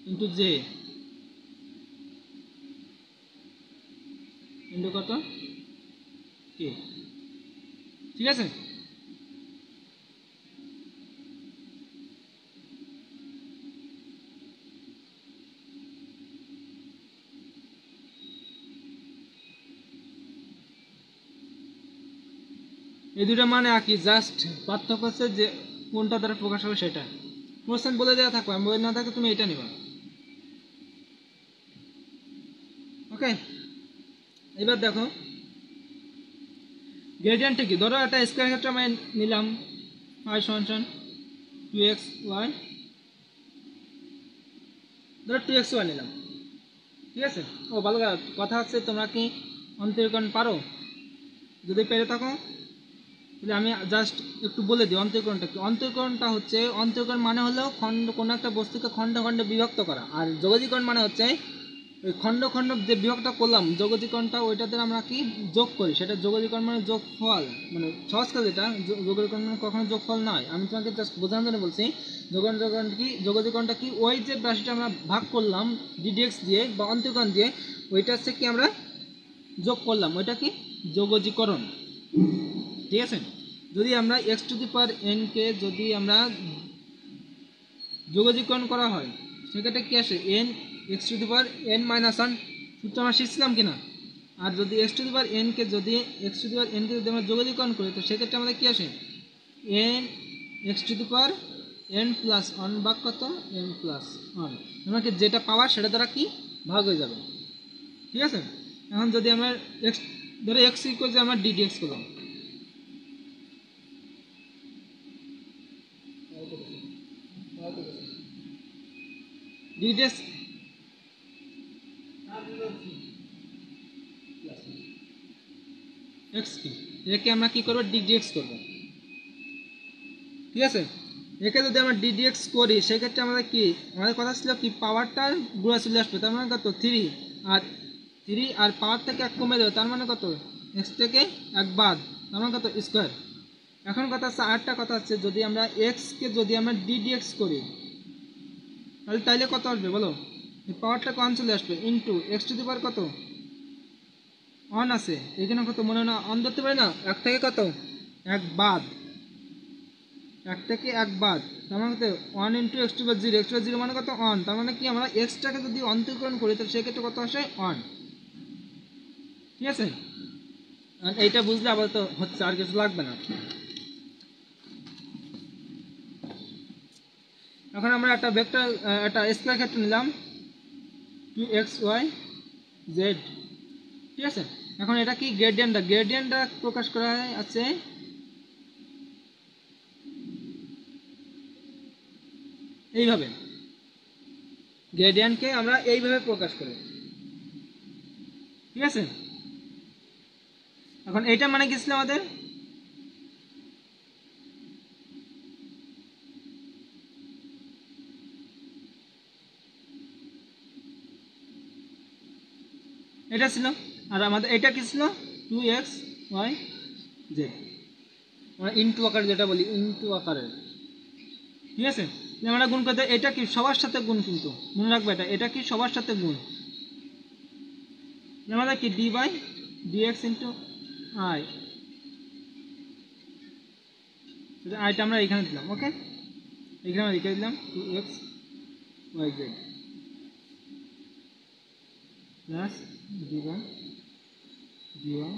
into J into কত কে, ঠিক আছে। এই দুটো মানে একই, জাস্ট পার্থক্য হচ্ছে যে কোনটা দ্বারা প্রকাশ হবে সেটা। প্রশ্ন বলে দেওয়া থাকবে, আমি বলে না থাকে তুমি এটা নিবা, ওকে। এবার দেখো গ্রেডিয়েন্টটা কি, ধরো একটা স্কয়ার ক্ষেত্রে আমি নিলাম y সমান 2xy, ধরো 2xy নিলাম, ঠিক আছে। ভালো কথা হচ্ছে তোমরা কি অন্তরীকরণ পারো, যদি পেরে থাকো তাহলে আমি জাস্ট একটু বলে দিই অন্তরীকরণটা কি। অন্তরীকরণটা হচ্ছে, অন্তরীকরণ মানে হলো কোনো একটা বস্তুকে খণ্ড খণ্ডে বিভক্ত করা, আর যোগজীকরণ মানে হচ্ছে ওই খণ্ড খণ্ড যে বিভক্ত করলাম যোগজীকরণটা ওইটাতে আমরা কি যোগ করি, সেটা যোগজীকরণ মানে যোগফল, মানে সহজ কাজ এটা, যোগজীকরণ মানে কখনো যোগফল নয়। আমি তোমাকে জাস্ট বোঝানোর জন্য বলছি যোগজীকরণটা কি ওই যে রাশিটা আমরা ভাগ করলাম ডিডিএক্স দিয়ে বা অন্তরীকরণ দিয়ে, ওইটা হচ্ছে কি আমরা যোগ করলাম, ওইটা কি যোগজীকরণ, ঠিক আছে। যদি আমরা x⁴n কে যদি আমরা যোগজীকরণ করা হয় সেক্ষেত্রে কি আসে n x⁴n - 1 সূত্র আমরা শিখছিলাম কিনা। আর যদি x⁴n কে যদি আমরা যোগজীকরণ করি তো সেক্ষেত্রে আমাদের কি আসে n x⁴n + 1 ভাগ কত n + 1, আমাকে যেটা পাওয়ার সেটা দ্বারা কি ভাগ হয়ে যাবে, ঠিক আছে। এখন যদি আমরা ধরো x = আমরা ddx করলাম, ddx x কি একে আমরা কি করব ddx করব, ঠিক আছে। একে যদি আমরা ddx করি সেক্ষেত্রে আমাদের কি আমাদের কথা ছিল কি পাওয়ারটা গুণা চলে আসবে, তার মানে কত 3 আর পাওয়ার থেকে 1 কমে দেবে, তার মানে কত x থেকে 1 বাদ, তার মানে কত স্কয়ার। এখন কথা হচ্ছে আরেকটা কথা হচ্ছে যদি আমরা x কে যদি আমরা ddx করি তাহলে কত আসবে বলো, এই পাওয়ারটা কম চলে আসবে ইনটু x⁴ কত অন আছে, এখানে কত মনে হয় না অন ধরতে পারি না, 1 থেকে কত 1 বাদ, 1 থেকে 1 বাদ, তার মানে কত 1 ইন্টু এক্স টু বা জিরো, এক্স টু জিরো মানে কত অন, তার মানে কি আমরা এক্সটাকে যদি অন্তরীকরণ করি তাহলে সেক্ষেত্রে কত আসে অন। ঠিক আছে, আর এইটা বুঝলে আবার তো হচ্ছে, আর কিছু লাগবে না। এখন আমরা একটা ভেক্টর একটা স্কয়ার ক্ষেত্র নিলাম 2x y z। ঠিক আছে, এখন এটা কি গ্রেডিয়েন্টটা প্রকাশ করা আছে এইভাবে, গ্রেডিয়েন্টকে আমরা এইভাবে প্রকাশ করি। ঠিক আছে, এখন এইটা মানে কি ছিল আমাদের, এটা ছিল, আর আমাদের এটা কি ছিল 2x y z, আমরা ইনটু আকারে যেটা বলি ইনটু আকারে। ঠিক আছে, আমরা গুণ করতে, এটা কি সবার সাথে গুণ, কিন্তু মনে রাখবে এটা কি সবার সাথে গুণ, আমাদের কি d by dx into i, আইটা আমরা এখানে দিলাম। ওকে, এখানে আমরা লিখে দিলাম 2x y z plus d by dy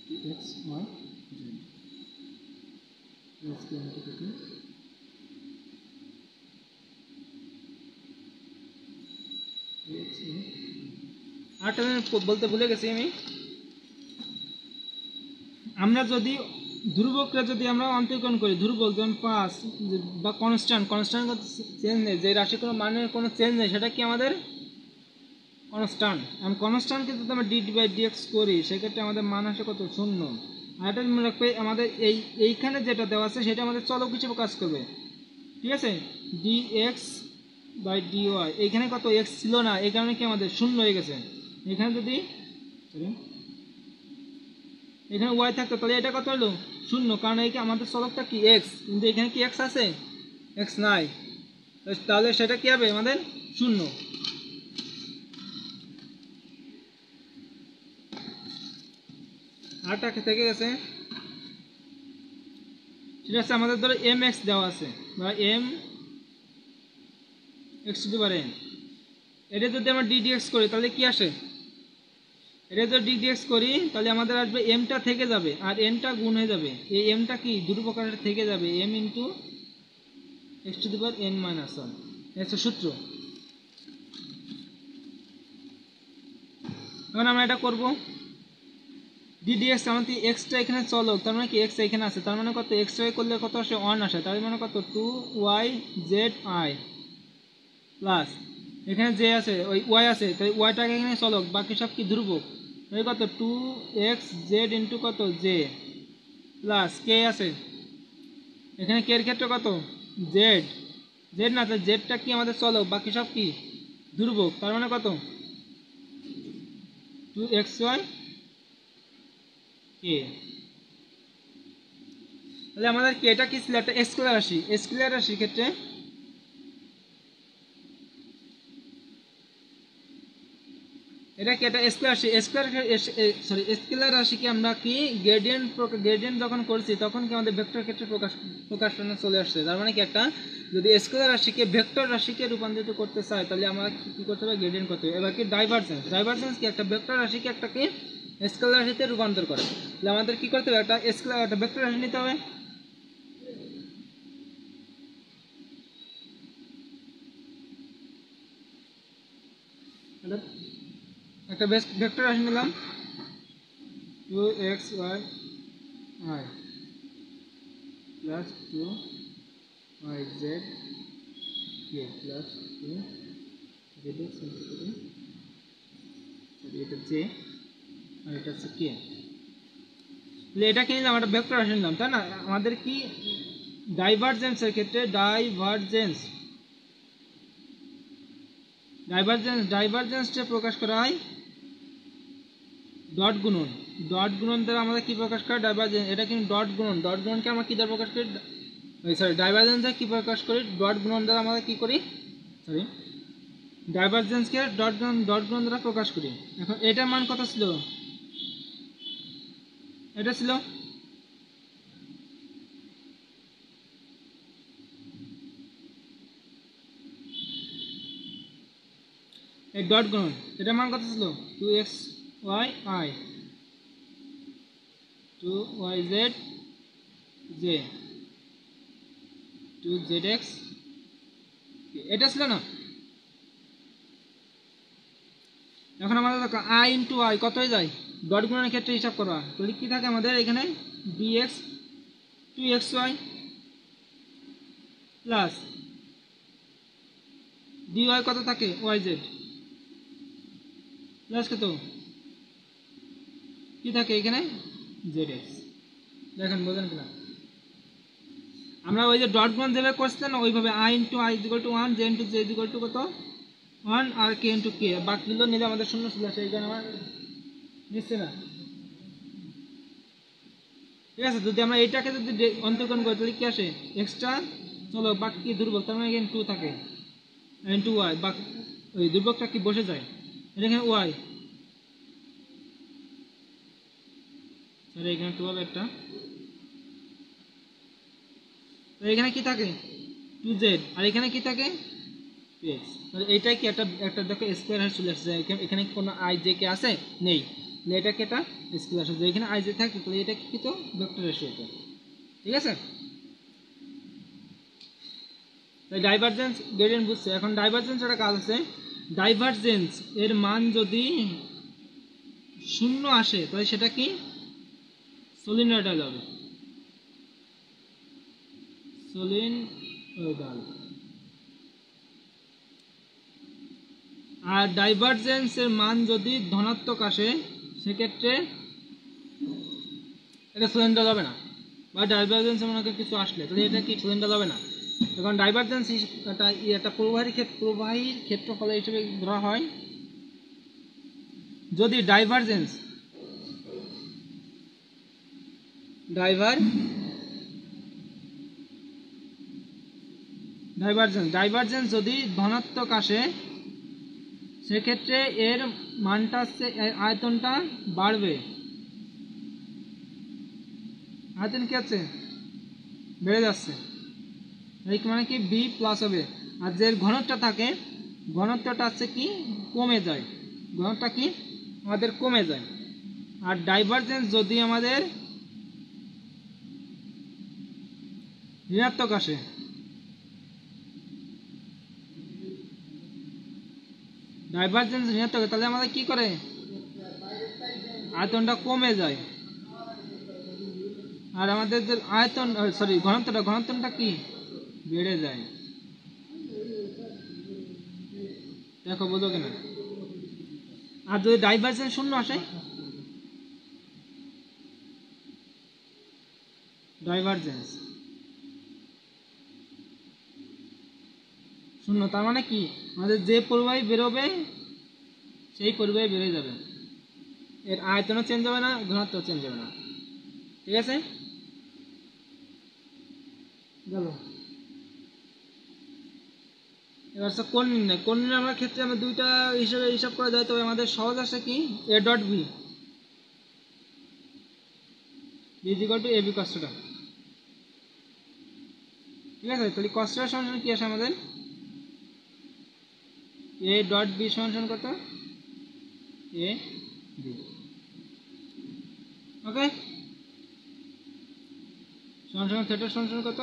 2x y z plus কি আমাদের কত আরেকটা বলতে ভুলে গেছি আমি, আমরা যদি ধ্রুবকরা যদি আমরা অন্তরীকরণ করি, ধ্রুবক যেমন 5 বা কনস্ট্যান্ট চেঞ্জ নেই, যে রাশি কোনো মানের কোনো চেঞ্জ নেই, সেটা কি আমাদের কনস্ট্যান্ট। আমি কনস্ট্যান্টকে যদি আমরা ডি বাই ডিএক্স করি সেক্ষেত্রে আমাদের মান আসে কত 0। আর এটা মনে রাখবে আমাদের এইখানে যেটা দেওয়া আছে সেটা আমাদের চলক হিসেবে কাজ করবে। ঠিক আছে, ডিএক্স বাই ডিওয়াই, এইখানে কত এক্স ছিল না, এই কারণে কি আমাদের 0 হয়ে গেছে। এখানে যদি এখানে ওয়াই থাকতো তাহলে এটা কত হলো 0, কারণ এই আমাদের চলকটা কি এক্স, কিন্তু এখানে কি এক্স আছে, এক্স নাই, তাহলে সেটা কি হবে আমাদের 0। আরটা থেকে গেছে, সেটা হচ্ছে আমাদের ধরো এম এক্স দেওয়া আছে বা m x to the power n, এটা যদি আমরা ডিডিএক্স করি তাহলে কি আসে, এটা যদি ডিডিএক্স করি তাহলে আমাদের আসবে এমটা থেকে যাবে আর এনটা গুণ হয়ে যাবে, এই এমটা কি ধ্রুবকারে থেকে যাবে m into x to the power n minus one, এটা সূত্র। এখন আমরা এটা করবো ডিডিএক্স, আমাদের এক্সটা এখানে চলক, তার মানে কি এক্স এখানে আছে, তার মানে কত এক্স ওয়াই করলে কত আসে 1 আসে, তার মানে কত 2yzi প্লাস এখানে যে আছে ওই ওয়াই আছে, তাই ওয়াইটাকে এখানে চলক, বাকি সব কি ধ্রুবক, তাই কত 2xz ইন্টু কত জে প্লাস কে আছে, এখানে কে এর ক্ষেত্রে কত জেড, জেড না তাই জেডটা কি আমাদের চলক, বাকি সব কি ধ্রুবক, তার মানে কত 2xy কে। তাহলে আমাদের কে এটা কি ছিল, একটা স্কেলার রাশি, স্কেলার রাশির ক্ষেত্রে এটা কি একটা স্কেলার রাশি, স্কেলার রাশিকে আমরা কি গ্রেডিয়েন্ট যখন করছি তখন কি আমাদের ভেক্টর ক্ষেত্রে প্রকাশনা চলে আসছে, তার মানে কি একটা যদি স্কেলার রাশিকে ভেক্টর রাশিকে রূপান্তরিত করতে চাই তাহলে আমরা কি করতে হবে, গ্রেডিয়েন্ট করতে হবে। এবার কি ডাইভারজেন্স কি একটা ভেক্টর রাশিকে একটা কি স্কেলার রাশিতে রূপান্তর করে, তাহলে আমাদের কি করতে হবে, একটা ভেক্টর রাশি নিতে হবে। একটা ভেক্টর রাশি নিলাম 2xy plus 2yz k plus 2zx এটা জে আর এটা হচ্ছে কে, তাহলে এটাকে নিলাম একটা ভেক্টর রাশি নিলাম, তাই না। আমাদের কি ডাইভারজেন্সের ক্ষেত্রে ডাইভারজেন্সটা প্রকাশ করা হয় ডট গুণন দ্বারা আমাদের কি প্রকাশ করে ডাইভারজেন্স, এটা কিন্তু ডট গুণনকে আমরা কি দ্বারা প্রকাশ করি, ডাইভারজেন্স দ্বারা কি প্রকাশ করি, ডট গুণন দ্বারা আমরা কি করি, ডাইভারজেন্সকে ডট গুণ দ্বারা প্রকাশ করি। এখন এটার মান কত ছিল? এটা ছিল এই ডট গুণ, এটার মান কত ছিল? 2xy 2yz j 2zx, এটা ছিল না? এখন আমাদের দেখো i ইন্টু i কত হয়ে যায়? ডট গুণের ক্ষেত্রে হিসাব করবা, তাহলে কি থাকে আমাদের এখানে? dx 2xy প্লাস dy কত থাকে? yz প্লাস কত কি থাকে এখানে? zx। দেখেন বোঝেন কিনা? আমরা ওই যে ডট গুণ যেভাবে করছিলাম না, ওইভাবে i into i equal to 1, j into j equal to কত? 1 আর k ইন্টু k, বাকিগুলো নিলে আমাদের শূন্য ছিল, সেই কারণে আমার নিচ্ছে না। ঠিক আছে, যদি আমরা এইটাকে যদি অন্তর্করণ করি তাহলে কি আসে? এক্সট্রা, চলো বাকি দুর্বল, তার মানে এখানে 2 থাকে ইন্টু ওয়াই, বাকি ওই দুর্বলটা কি বসে যায়? এটা এখানে ওয়াই, সরি এখানে 12 একটা, তো এখানে কি থাকে? 2z, আর এখানে কি থাকে? 2x। তাহলে এইটাই কি একটা দেখো স্কোয়ার হার চলে আসছে, এখানে কোনো i j কে আছে? নেই, এটাকে এটা স্কোয়ার আসছে, এখানে i j থাকে, তাহলে এটা কি তো ভেক্টর রেশিও। ঠিক আছে, তাই ডাইভারজেন্স গ্রেডিয়েন্ট বুঝছে। এখন ডাইভারজেন্স একটা কাজ আছে, ডাইভারজেন্স এর মান যদি 0 আসে তাহলে সেটা কি? সলিনয়েডাল হবে, সলিনয়েডাল। আর ডাইভারজেন্স এর মান যদি ধনাত্মক আসে সেক্ষেত্রে এটা সলিনয়েডাল হবে না, বা ডাইভারজেন্স এমন কিছু আসলে তাহলে এটা কি সলিনয়েডাল হবে না। এখন ডাইভারজেন্স একটা প্রবাহীর ক্ষেত্রফল হিসেবে ধরা হয় যদি ডাইভারজেন্স যদি ধনাত্মক আসে সেক্ষেত্রে এর মানটা হচ্ছে আয়তনটা বাড়বে, আয়তন কি আছে? বেড়ে যাচ্ছে, মানে কি বি প্লাস হবে। আর যে ঘনত্বটা থাকে, ঘনত্বটা হচ্ছে কি? কমে যায়, ঘনত্বটা কি আমাদের কমে যায়। আর ডাইভারজেন্স যদি আমাদের ঋণাত্মক আসে, ডাইভারজেন্স ঋণাত্মক, তাহলে আমাদের কি করে? আয়তনটা কমে যায়, আর আমাদের যে আয়তন সরি ঘনত্বটা কি? বেড়ে যায়। দেখো বোঝো কিনা? আর যদি ডাইভারজেন্স 0 আসে, ডাইভারজেন্স 0, তার মানে কি আমাদের যে পরিবাহী বেরোবে সেই পরিবাহী বেড়ে যাবে, এর আয়তনও চেঞ্জ হবে না, ঘনত্ব চেঞ্জ হবে না। ঠিক আছে, গেল। এবার কোণ নির্ণয়, কোণ নির্ণয় আমার ক্ষেত্রে আমরা দুইটা হিসাবে হিসাব করা যায়, তবে আমাদের সহজ আসে কি? a dot b equal two ab cos θ। ঠিক আছে, তাহলে cos θ সমান কি আসে আমাদের? a ডট b সমান কত? a b। ওকে, সমান থিটা সমান কত?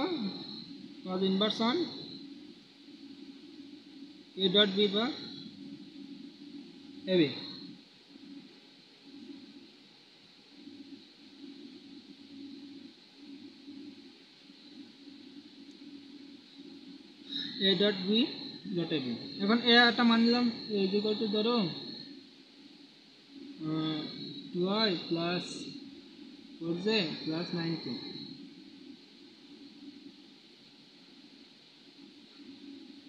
cos inverse on a dot b বা ab। a dot b dot ab। এখন এ একটা মান নিলাম, a ইকুয়াল টু ধরো 2i plus 4j plus 9k,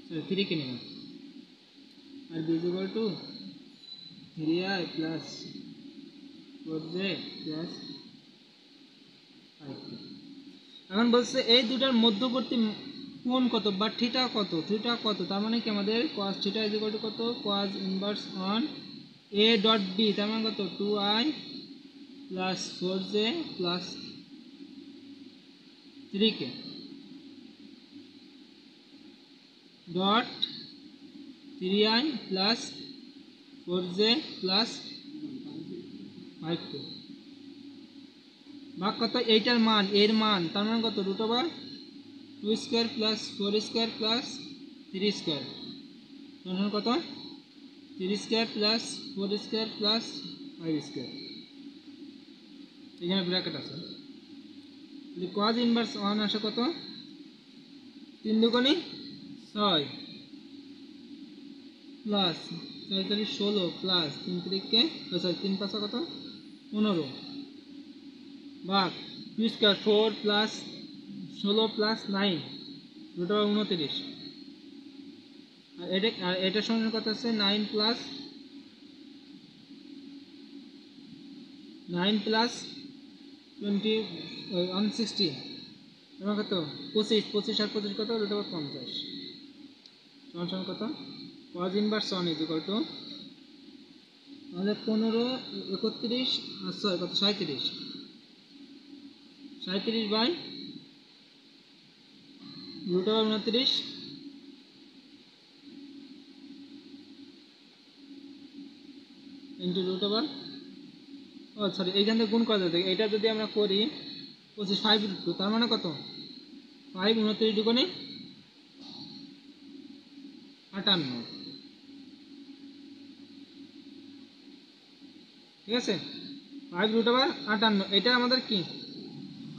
sorry 3k নিলাম, আর b equal two 3i plus 4j plus 5k। এখন বলছে এই দুটার মধ্যবর্তী কোণ কত বা থিটা কত তার মানে কি আমাদের cos theta is equal to কত cos inverse on a dot b তার মানে কত 2i plus 4j plus 3k dot 3i plus 4j plus 5k ভাগ কত এইটার মান এর মান তার মানে কত root over 2 square plus 4 square plus 3 square সমান কত 3 square plus 4 square plus 5 square এখানে ব্র্যাকেট আছে তাহলে cos ইনভার্স 1 আসে কত 3 দুগুণে 6 প্লাস 6 তাহলে 16 প্লাস 3 3কে সরি 3 5 কত 15 ভাগ 2 square 4 plus 16 plus 9 root over 29 আর এটা সমান কত আছে 9 প্লাস 20 160 তোমার কত 25 আর 25 কত রুট ওভার 50 সমান কত cos inverse 1 is equal to তাহলে 15 31 সরি কত 37 by root over 29 into root over sorry এইখান থেকে গুণ করা যাবে এটা যদি আমরা করি 25 5 রুট 2 তার মানে কত 5 29 দুগুণে 58 ঠিক আছে 5 রুট ওভার 58 এটা আমাদের কি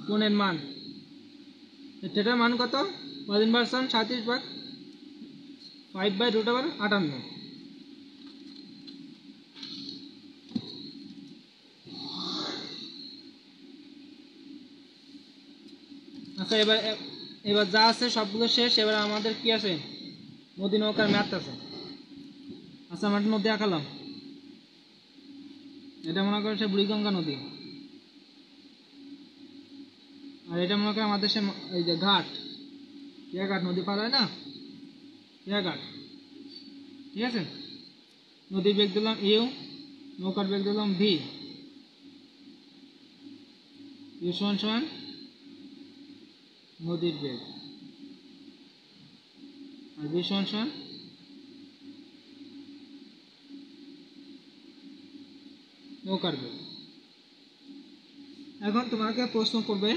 কোণের মান এটার মান কত cos ইনভার্স 37 ভাগ 5 বাই রুট ওভার 58 আচ্ছা এবার যা আছে সবগুলো শেষ এবার আমাদের কি আছে নদী নৌকার ম্যাথ আছে আচ্ছা আমরা নদী আঁকালাম এটা মনে করেন সে বুড়িগঙ্গা নদী আর এটা মনে করেন আমাদের সে এই যে ঘাট নদী পার হয় না ঘাট ঠিক আছে নদীর বেগ দিলাম ইউ নৌকার বেগ দিলাম ভি ইউ সমান নদীর বেগ আর ভি সমান নৌকার বেগ এখন তোমাকে প্রশ্ন করবে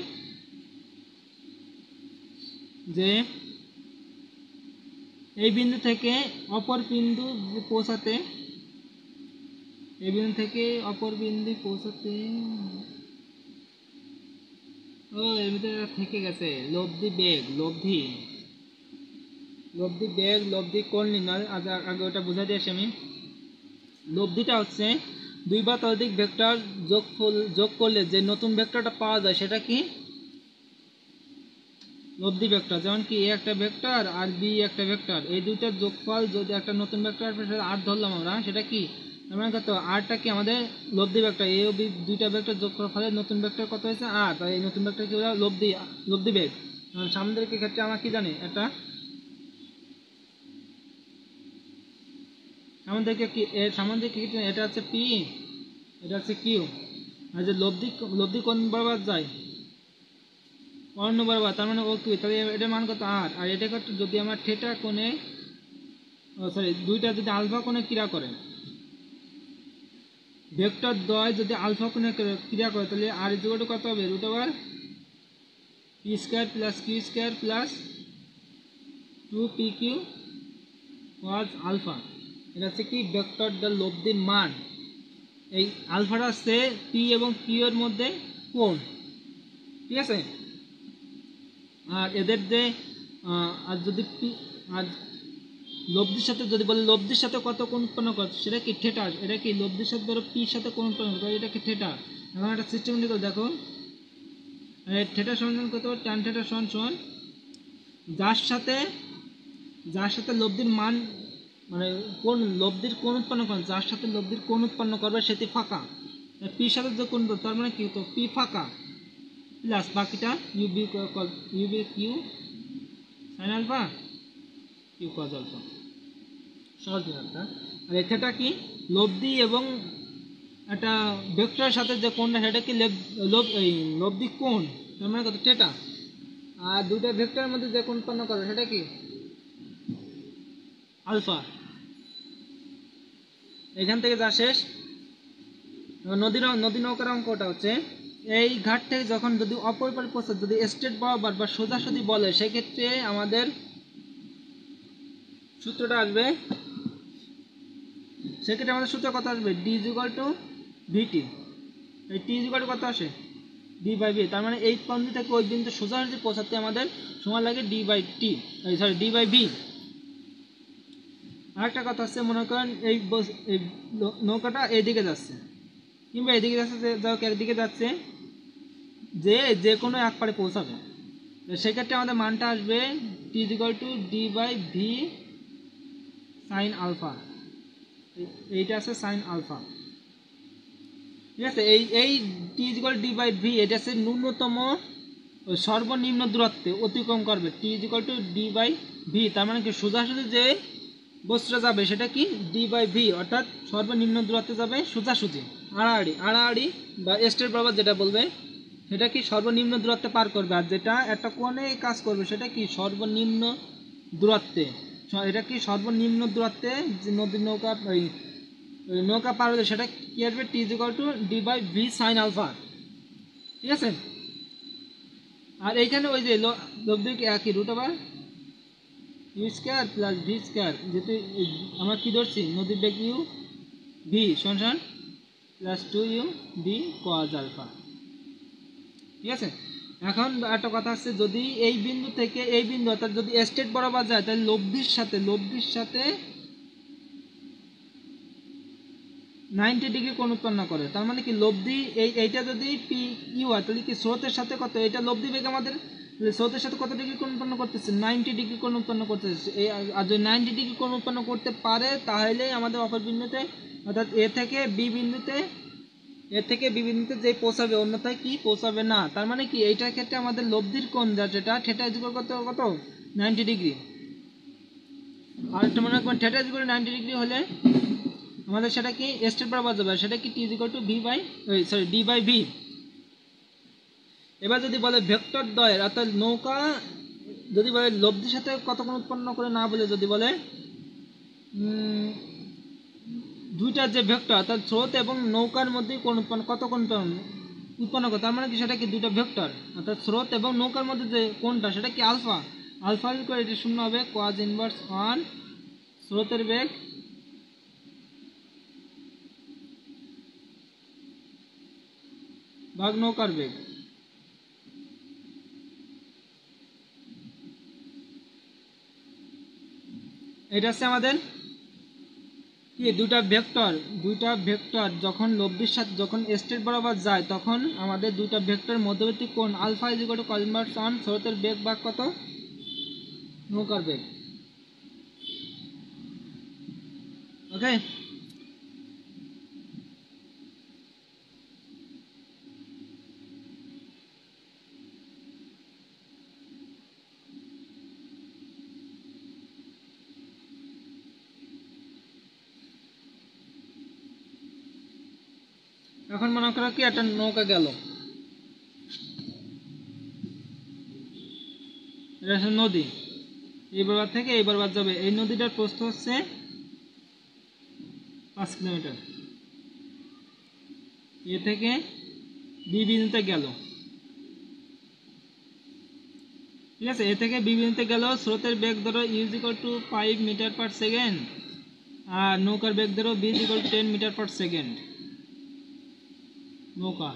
যে এই বিন্দু থেকে অপর বিন্দু পৌঁছাতে এই বিন্দু থেকে অপর বিন্দু পৌঁছাতে এর ভিতরে থেকে গেছে লব্ধি বেগ লব্ধি কোণ নির্ণয় আগে ওটা বুঝাই দিয়েছি আমি লব্ধিটা হচ্ছে দুই বা ততোধিক ভেক্টর যোগ করলে যে নতুন ভেক্টরটা পাওয়া যায় সেটা কি লব্ধি ভেক্টর যেমন কি এ একটা ভেক্টর আর বি একটা ভেক্টর এই দুইটার যোগফল যদি একটা নতুন ভেক্টর আসবে সেটা আর ধরলাম আমরা সেটা কি আমরা কত আরটা কি আমাদের লব্ধি ভেক্টর এ ও বি দুইটা ভেক্টর যোগ করার ফলে নতুন ভেক্টর কত হয়েছে আর তাই এই নতুন ভেক্টর কি হলো লব্ধি বেগ সামুদ্রিক ক্ষেত্রে আমরা কি জানি এটা সামুদ্রিক ক্ষেত্রে এটা হচ্ছে পি এটা হচ্ছে কিউ আর যে লব্ধি কোন বরাবর যায় অন্য বরাবর তার মানে ও কি তাহলে এটার মান কত আর এটা কত যদি আমরা থিটা কোণে সরি দুইটা যদি আলফা কোণে ক্রিয়া করে ভেক্টর দ্বয় যদি আলফা কোণে ক্রিয়া করে তাহলে আর ইজ ইকুয়াল টু কত হবে root over p square plus q square plus 2pq cos alpha এটা হচ্ছে কি ভেক্টর দ্য লব্ধির মান এই আলফাটা হচ্ছে পি এবং কিউ এর মধ্যে কোণ ঠিক আছে আর এদের যে আর যদি পি আর লব্ধির সাথে যদি বলে লব্ধির সাথে কত কোণ উৎপন্ন করে সেটা কি থিটা এটা কি লব্ধির সাথে ধরো পির সাথে কোণ উৎপন্ন করে এটা কি থিটা এখন একটা সিস্টেমেটিক দেখো থিটা সমান কত tan থিটা সমান যার সাথে লব্ধির মান মানে কোন লব্ধির কোণ উৎপন্ন করে যার সাথে লব্ধির কোণ উৎপন্ন করবে সেটি ফাঁকা পির সাথে যে কোণ তার মানে কি তো পি ফাঁকা প্লাস বাকিটা ইউবি q sine alpha q cos alpha, সহজ ব্যাপারটা। আর এই থেটা কি লব্ধি এবং একটা ভেক্টরের সাথে যে কোণটা সেটা কি লব্ধি কোণ, তার মানে কত থেটা। আর দুটো ভেক্টরের মধ্যে যে কোণ উৎপন্ন করবে সেটা কি আলফা। এখান থেকে যা শেষ। নদী নৌকার অঙ্কটা হচ্ছে এই ঘাট থেকে যখন যদি অপরিপাটি প্রস্থান যদি স্ট্রেট বরাবর বা সোজাসুজি বলে সেক্ষেত্রে আমাদের সূত্রটা আসবে, সেক্ষেত্রে আমাদের সূত্র কত আসবে ডি ইজ ইকুয়াল টু ভিটি। এই টি ইজ ইকুয়াল টু কত আসে ডি বাই ভি, তার মানে এই বিন্দু থেকে ওই বিন্দু সোজাসুজি পৌঁছাতে আমাদের সময় লাগে d by t, sorry d by v. আরেকটা কথা হচ্ছে মনে করেন এই নৌকাটা এইদিকে যাচ্ছে কিংবা এদিকে যাচ্ছে, একদিকে যাচ্ছে, যে কোনো এক পারে পৌঁছাবে, সেক্ষেত্রে আমাদের মানটা আসবে T is equal to D by V sine alpha. এইটা আছে সাইন আলফা, ঠিক আছে। এই T is equal D by V এটা আছে ন্যূনতম সর্বনিম্ন দূরত্বে অতিক্রম করবে T is equal to D by V, তার মানে কি সোজাসুজি যে বস্তুটা যাবে সেটা কি ডি বাই ভি, অর্থাৎ সর্বনিম্ন দূরত্বে যাবে সোজাসুজি আড়াআড়ি বা স্ট্রেট বরাবর যেটা বলবে সেটা কি সর্বনিম্ন দূরত্বে পার করবে। আর যেটা একটা কোণে কাজ করবে সেটা কি সর্বনিম্ন দূরত্বে, এটা কি সর্বনিম্ন দূরত্বে যে নদীর নৌকা পার হলে সেটা কি আসবে T is equal to D by V sine alpha, ঠিক আছে। আর এইখানে ওই যে লব্ধি একই root over U square plus V square, যেহেতু আমরা কী ধরছি নদীর বেগ ইউ ভি সমান plus 2u D cos alpha, ঠিক আছে। এখন একটা কথা আছে যদি এই বিন্দু থেকে এই বিন্দু অর্থাৎ যদি স্ট্রেট বরাবর যায় তাহলে লব্ধির সাথে 90 ডিগ্রি কোণ উৎপন্ন করে, তার মানে কি লব্ধি এইটা যদি পি ইউ হয় তাহলে কি স্রোতের সাথে কত, এটা লব্ধি বেগ আমাদের স্রোতের সাথে কত ডিগ্রি কোণ উৎপন্ন করতেছে 90 ডিগ্রি কোণ উৎপন্ন করতেছে। আর যদি 90 ডিগ্রি কোণ উৎপন্ন করতে পারে তাহলে আমাদের অপর বিন্দুতে অর্থাৎ এ থেকে বি বিন্দুতে যে পৌঁছাবে অন্যথায় কি পৌঁছাবে না। তার মানে কি এইটার ক্ষেত্রে আমাদের লব্ধির কোণ যেটা থেটা ইজ ইকুয়াল কত 90 ডিগ্রি। আর একটা মনে রাখবেন থেটা ইজ ইকুয়াল 90 ডিগ্রি হলে আমাদের সেটা কি স্ট্রেট বরাবর যাবে, সেটা কি T is equal to V by D by V. এবার যদি বলে ভেক্টর দ্বয়ের অর্থাৎ নৌকা যদি বলে লব্ধির সাথে কত কোণ উৎপন্ন করে না বলে যদি বলে দুইটার যে ভেক্টর অর্থাৎ স্রোত এবং নৌকার মধ্যে কত কোণ উৎপন্ন করে, তার মানে কি সেটা কি দুটো ভেক্টর অর্থাৎ স্রোত এবং নৌকার মধ্যে যে কোণটা সেটা কি আলফা করে এটা শূন্য হবে কজ ইনভার্স 1 স্রোতের বেগ ভাগ নৌকার বেগ। এটা হচ্ছে আমাদের কি দুইটা ভেক্টর যখন লব্ধির সাথে যখন স্ট্রেট বরাবর যায় তখন আমাদের দুইটা ভেক্টর মধ্যবর্তী কোণ alpha is equal to cos inverse 1 স্রোতের বেগ ভাগ কত নৌকার বেগ, ওকে। এখন মনে করো কি একটা নৌকা গেল, এটা হচ্ছে নদী, এই বরাবর থেকে এই বরাবর যাবে, এই নদীটার প্রস্থ হচ্ছে 5 কিলোমিটার, এ থেকে বি বিন্দুতে গেল, ঠিক আছে। এ থেকে বি বিন্দুতে গেল, স্রোতের বেগ ধরো U is equal to 5 metre per second আর নৌকার বেগ ধরো B is equal to 10 metre per second. নৌকা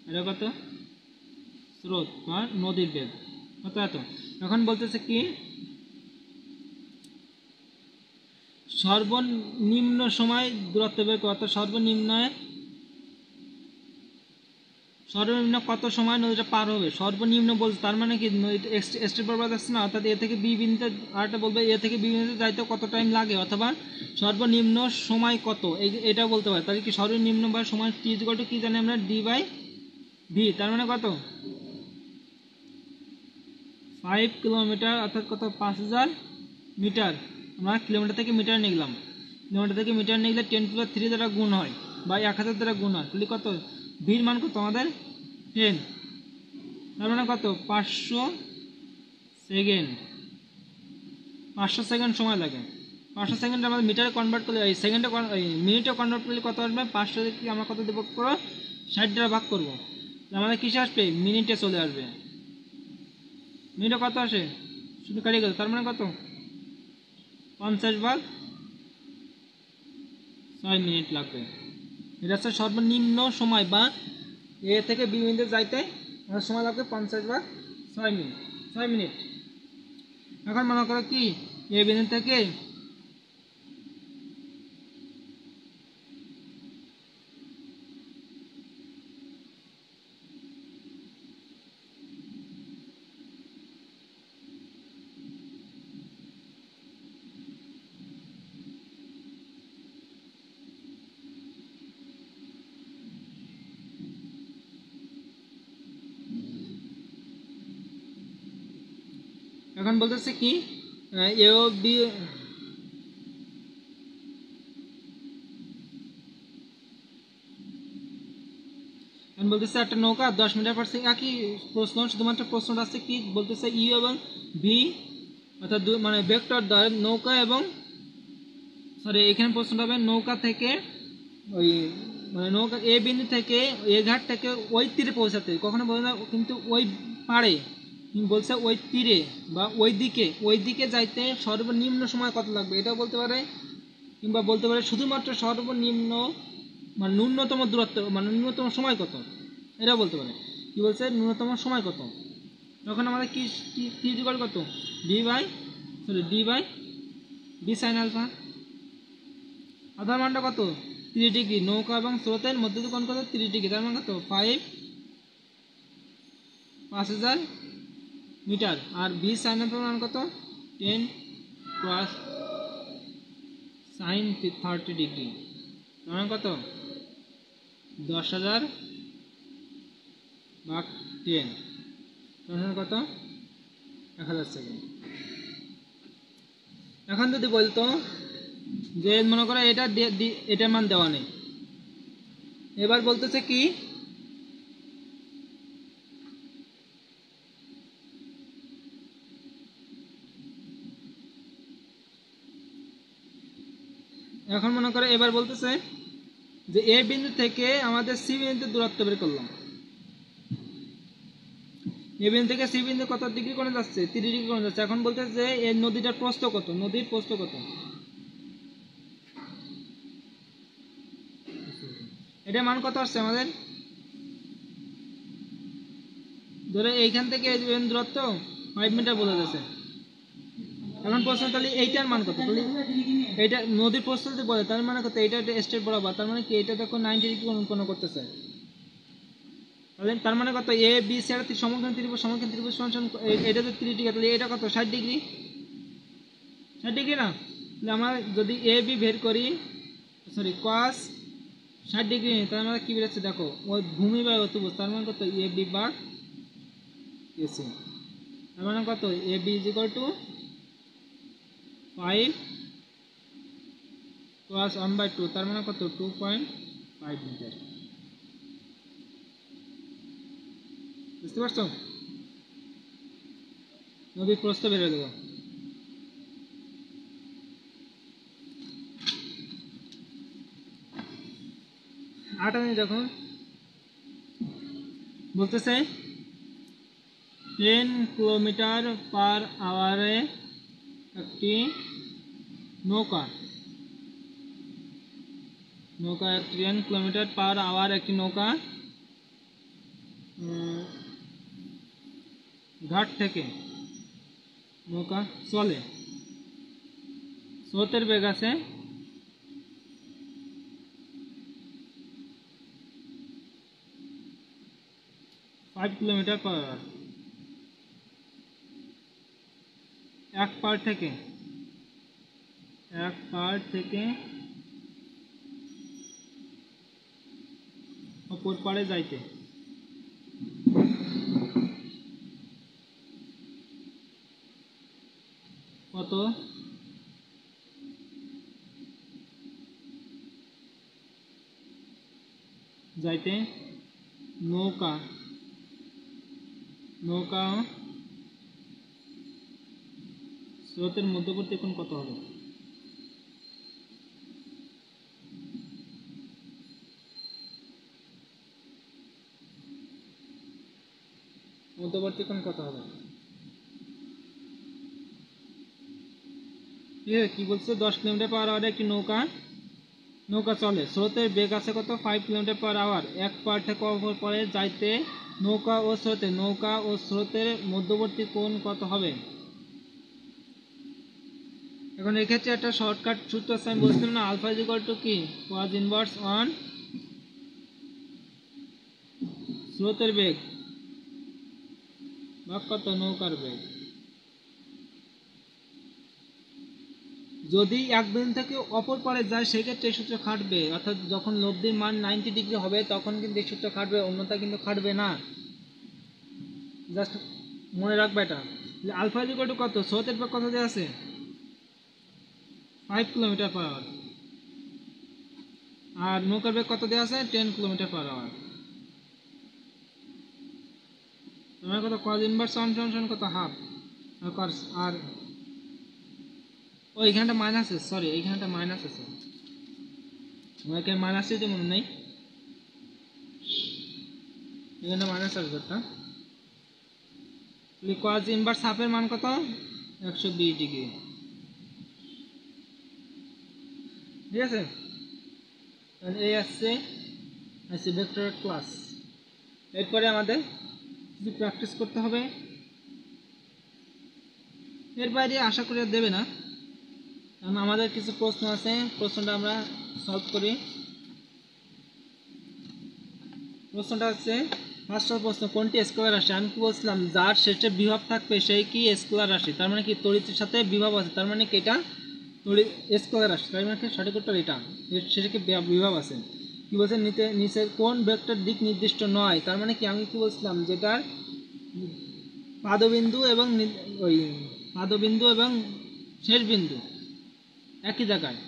এটা কত স্রোত বা নদীর বেগ কত এত। এখন বলতেছে কি সর্বনিম্ন সময় দূরত্ব বের কত, সর্বনিম্ন কত সময় নদীটা পার হবে সর্বনিম্ন বলছে, তার মানে কি স্ট্রেট বরাবর যাচ্ছে না অর্থাৎ এ থেকে বি বিন্দুতে, আরেকটা বলবে এ থেকে বি বিন্দুতে যাইতে কত টাইম লাগে অথবা সর্বনিম্ন সময় কত এটা বলতে পারে। তাহলে কি সর্বনিম্ন বা সময় টি ইজ ইকুয়াল টু কি জানি আমরা ডি বাই ভি, তার মানে কত 5 কিলোমিটার অর্থাৎ কত 5000 মিটার। আমরা কিলোমিটার থেকে মিটার নিলাম, কিলোমিটার থেকে মিটার নিলে 10⁻³ দ্বারা গুণ হয় বা 1000 দ্বারা গুণ হয়, তাহলে কত ভির মান কত আমাদের 10, তার মানে কত 500 সেকেন্ড। 500 সেকেন্ড সময় লাগে। 500 সেকেন্ড আমাদের মিটারে কনভার্ট করলে এই সেকেন্ডে মিনিটে কনভার্ট করলে কত আসবে 500 থেকে আমরা কত দেবো করো 60 দ্বারা ভাগ করবো, আমাদের কিসে আসবে মিনিটে চলে আসবে। মিনিটে কত আসে শুধু কাটিয়ে গেল, তার মানে কত 50/6 মিনিট লাগবে। এটা হচ্ছে সর্বনিম্ন সময় বা এ থেকে বি বিন্দুতে যাইতে আমাদের সময় লাগবে 50/6 মিনিট। এখন মনে করো কি এ বিন্দু থেকে এখন বলতেছে কি এ ও বি বলতেছে একটা নৌকা 10 মিটার পার সেকেন্ড, একই প্রশ্ন, শুধুমাত্র প্রশ্নটা আছে কি বলতেছে ইউ এবং ভি অর্থাৎ মানে ভেক্টর দ্বয় নৌকা এবং সরি এখানে প্রশ্নটা হবে নৌকা থেকে ওই মানে নৌকা এ বিন্দু থেকে এ ঘাট থেকে ওই তীরে পৌঁছাতে, কখনো বলে না কিন্তু ওই পাড়ে বলছে ওই তীরে বা ওই দিকে যাইতে সর্বনিম্ন সময় কত লাগবে এটাও বলতে পারে, কিংবা বলতে পারে শুধুমাত্র সর্বনিম্ন মানে ন্যূনতম দূরত্ব মানে ন্যূনতম সময় কত এটাও বলতে পারে। কি বলছে ন্যূনতম সময় কত, তখন আমাদের কি ইকুয়াল কত ডি বাই সাইন আলফা। আধার মানটা কত 30 ডিগ্রি, নৌকা এবং স্রোতের মধ্যে কোণ কত 30 ডিগ্রি, তার মানে কত 5000 মিটার। আর বি সাইন আলফার মান কত 10 ক্রস সাইন 30 ডিগ্রি, তার মানে কত 10,000/10, তার মানে কত 1000 সেকেন্ড। এখন যদি বলতো যে মনে করো এটার মান দেওয়া নেই, এবার বলতেছে কি এখন মনে করো এবার বলতেছে যে এ বিন্দু থেকে আমাদের সি বিন্দুতে দূরত্ব বের করলাম, এ বিন্দু থেকে সি বিন্দু কত ডিগ্রি কোণে যাচ্ছে 30 ডিগ্রি কোণে যাচ্ছে। এখন বলতেছে যে এই নদীটার প্রস্থ কত, নদীর প্রস্থ কত, এটা মান কত আসছে আমাদের, ধরে এইখান থেকে এই দূরত্ব 5 মিটার বলে যাচ্ছে। এখন প্রশ্ন তাহলে এইটার মান কত, তাহলে এইটা নদীর প্রস্থ যদি বলে তার মানে কত, এটা স্ট্রেট বরাবর, তার মানে কি এটা দেখো 90 ডিগ্রি কোণ করতেছে, তাহলে তার মানে কত এ বি সি আর সমকোণ ত্রিভুজ সমান এটা তো 30 ডিগ্রি, তাহলে এটা কত 60 ডিগ্রি না, তাহলে আমরা যদি এ বি বের করি সরি cos 60 ডিগ্রি, তার মানে কি বেরোচ্ছে দেখো ওই ভূমি বা অতিভুজ, তার মানে কত এ বি বা এসি, তার মানে কত A B is equal to 5 cos 1/2, তার মানে কত 2.5 মিটার। বুঝতে পারছো, নদীর প্রস্থ বের হয়ে গেল। আটানি যখন বলতেছে 10 কিলোমিটার পার আওয়ারে একটি নৌকা 10 কিলোমিটার পার আওয়ার একটি নৌকা ঘাট থেকে নৌকা চলে, স্রোতের বেগ আছে 5 কিলোমিটার পার আওয়ার, এক পাড় থেকে অপর পাড়ে যাইতে স্রোত যাইতে নৌকা নৌকা স্রোতের মধ্যবর্তী কোণ কত হবে? মধ্যবর্তী কোণ কত হবে? কি বলছে? 10 কিলোমিটার পার আওয়ারে একটি নৌকা চলে, স্রোতের বেগ আছে কত? 5 কিলোমিটার পার আওয়ার। এক পার থেকে অপর পারে যাইতে নৌকা ও স্রোতের মধ্যবর্তী কোণ কত হবে? এখন এক্ষেত্রে একটা শর্টকাট সূত্র আছে, আমি বলছিলাম না, আলফা ইজ ইকুয়াল টু কি? cos ইনভার্স অন স্রোতের বেগ ভাগ কত? নৌকার বেগ। যদি এক বিন্দু থেকে অপর পারে যায় সেক্ষেত্রে এই সূত্র খাটবে, অর্থাৎ যখন লব্ধির মান 90 ডিগ্রি হবে তখন কিন্তু এই সূত্র খাটবে, অন্যথা কিন্তু খাটবে না। জাস্ট মনে রাখবে এটা। আলফা ইজ ইকুয়াল টু কত? স্রোতের বেগ কত দেওয়া আছে? 5 কিলোমিটার পার আওয়ার। আর নৌকার বেগ কত দেওয়া আছে? 10 কিলোমিটার পার আওয়ার। তোমার কত? cos ইনভার্স অন কত? হাফ। আর ও এইখানটা মাইনাস আছে, সরি এইখানটা মাইনাস আছে, আমার এখানে মাইনাস আছে মনে নেই, এখানে মাইনাস আসবে একটা। cos ইনভার্স হাফের মান কত? 120 ডিগ্রি। ঠিক আছে, এই আসছে ভেক্টরের ক্লাস। এরপরে আমাদের কিছু প্র্যাকটিস করতে হবে, এর বাইরে আশা করি দেবে না, কারণ আমাদের কিছু প্রশ্ন আছে, প্রশ্নটা আমরা সলভ করি। প্রশ্নটা হচ্ছে ফার্স্ট প্রশ্ন, কোনটি স্কেলার রাশি? আমি কি বলছিলাম? যার শেষে বিভব থাকবে সেই কি স্কেলার রাশি, তার মানে কি তড়িতের সাথে বিভব আছে, তার মানে কি এটা স্কেলার রাশি, তার মানে কি সঠিক উত্তর এটা, এর শেষে কি বিভব আছে। কি বলছে? নিচের কোন ভেক্টর দিক নির্দিষ্ট নয়, তার মানে কি আমি কি বলছিলাম? যেটার পাদবিন্দু এবং শেষ বিন্দু একই জায়গায়,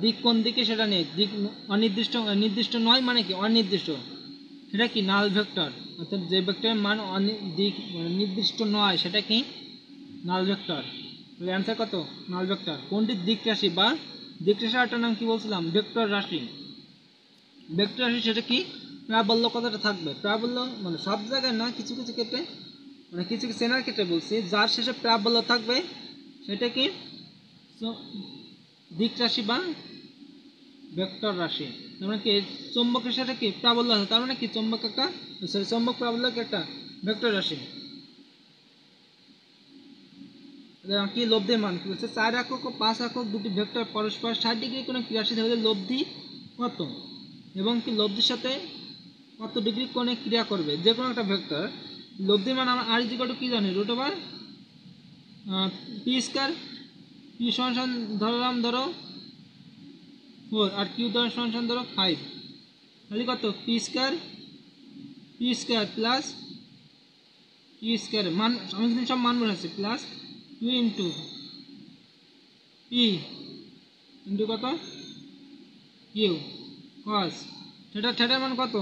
দিক কোন দিকে সেটা নেই, দিক অনির্দিষ্ট, নির্দিষ্ট নয় মানে কি অনির্দিষ্ট, সেটা কি নাল ভেক্টর, অর্থাৎ যে ভেক্টরের মান দিক নির্দিষ্ট নয় সেটা কি নাল ভেক্টর। তাহলে অ্যান্সার কত? নাল ভেক্টর। কোনটি দিক রাশি বা দিক রাশিটার নাম কি বলছিলাম? ভেক্টর রাশি। ভেক্টর রাশি সেটা কি? প্রাবল্য কতটা থাকবে? প্রাবল্য মানে সব জায়গায় না, কিছু কিছু ক্ষেত্রে, মানে কিছু কিছু চেনার ক্ষেত্রে বলছি, যার শেষে প্রাবল্য থাকবে সেটা কি দিক রাশি বা ভেক্টর রাশি। তার মানে কি চৌম্বকের সাথে কি প্রাবল্য আছে, তার মানে কি চৌম্বক একটা, সরি চৌম্বক প্রাবল্য একটা ভেক্টর রাশি। কি লব্ধির মান কি বলছে? 4 একক ও 5 একক দুটি ভেক্টর পরস্পর 60 ডিগ্রি কোণে ক্রিয়াশীল হলে লব্ধি কত, এবং কি লব্ধির সাথে কত ডিগ্রি কোণে ক্রিয়া করবে? যে কোনো একটা ভেক্টর লব্ধির মান আমরা আর ইকুয়াল টু কি জানি? Root over p square. P সমান ধরো 4 আর কিউ সমান ধরো 5, তাহলে কত? P square plus q square মান, আমি কিন্তু সব মান বসাচ্ছি, প্লাস 2 ইন্টু পি ইন্টু কত? কিউ কস থিটার মান কত?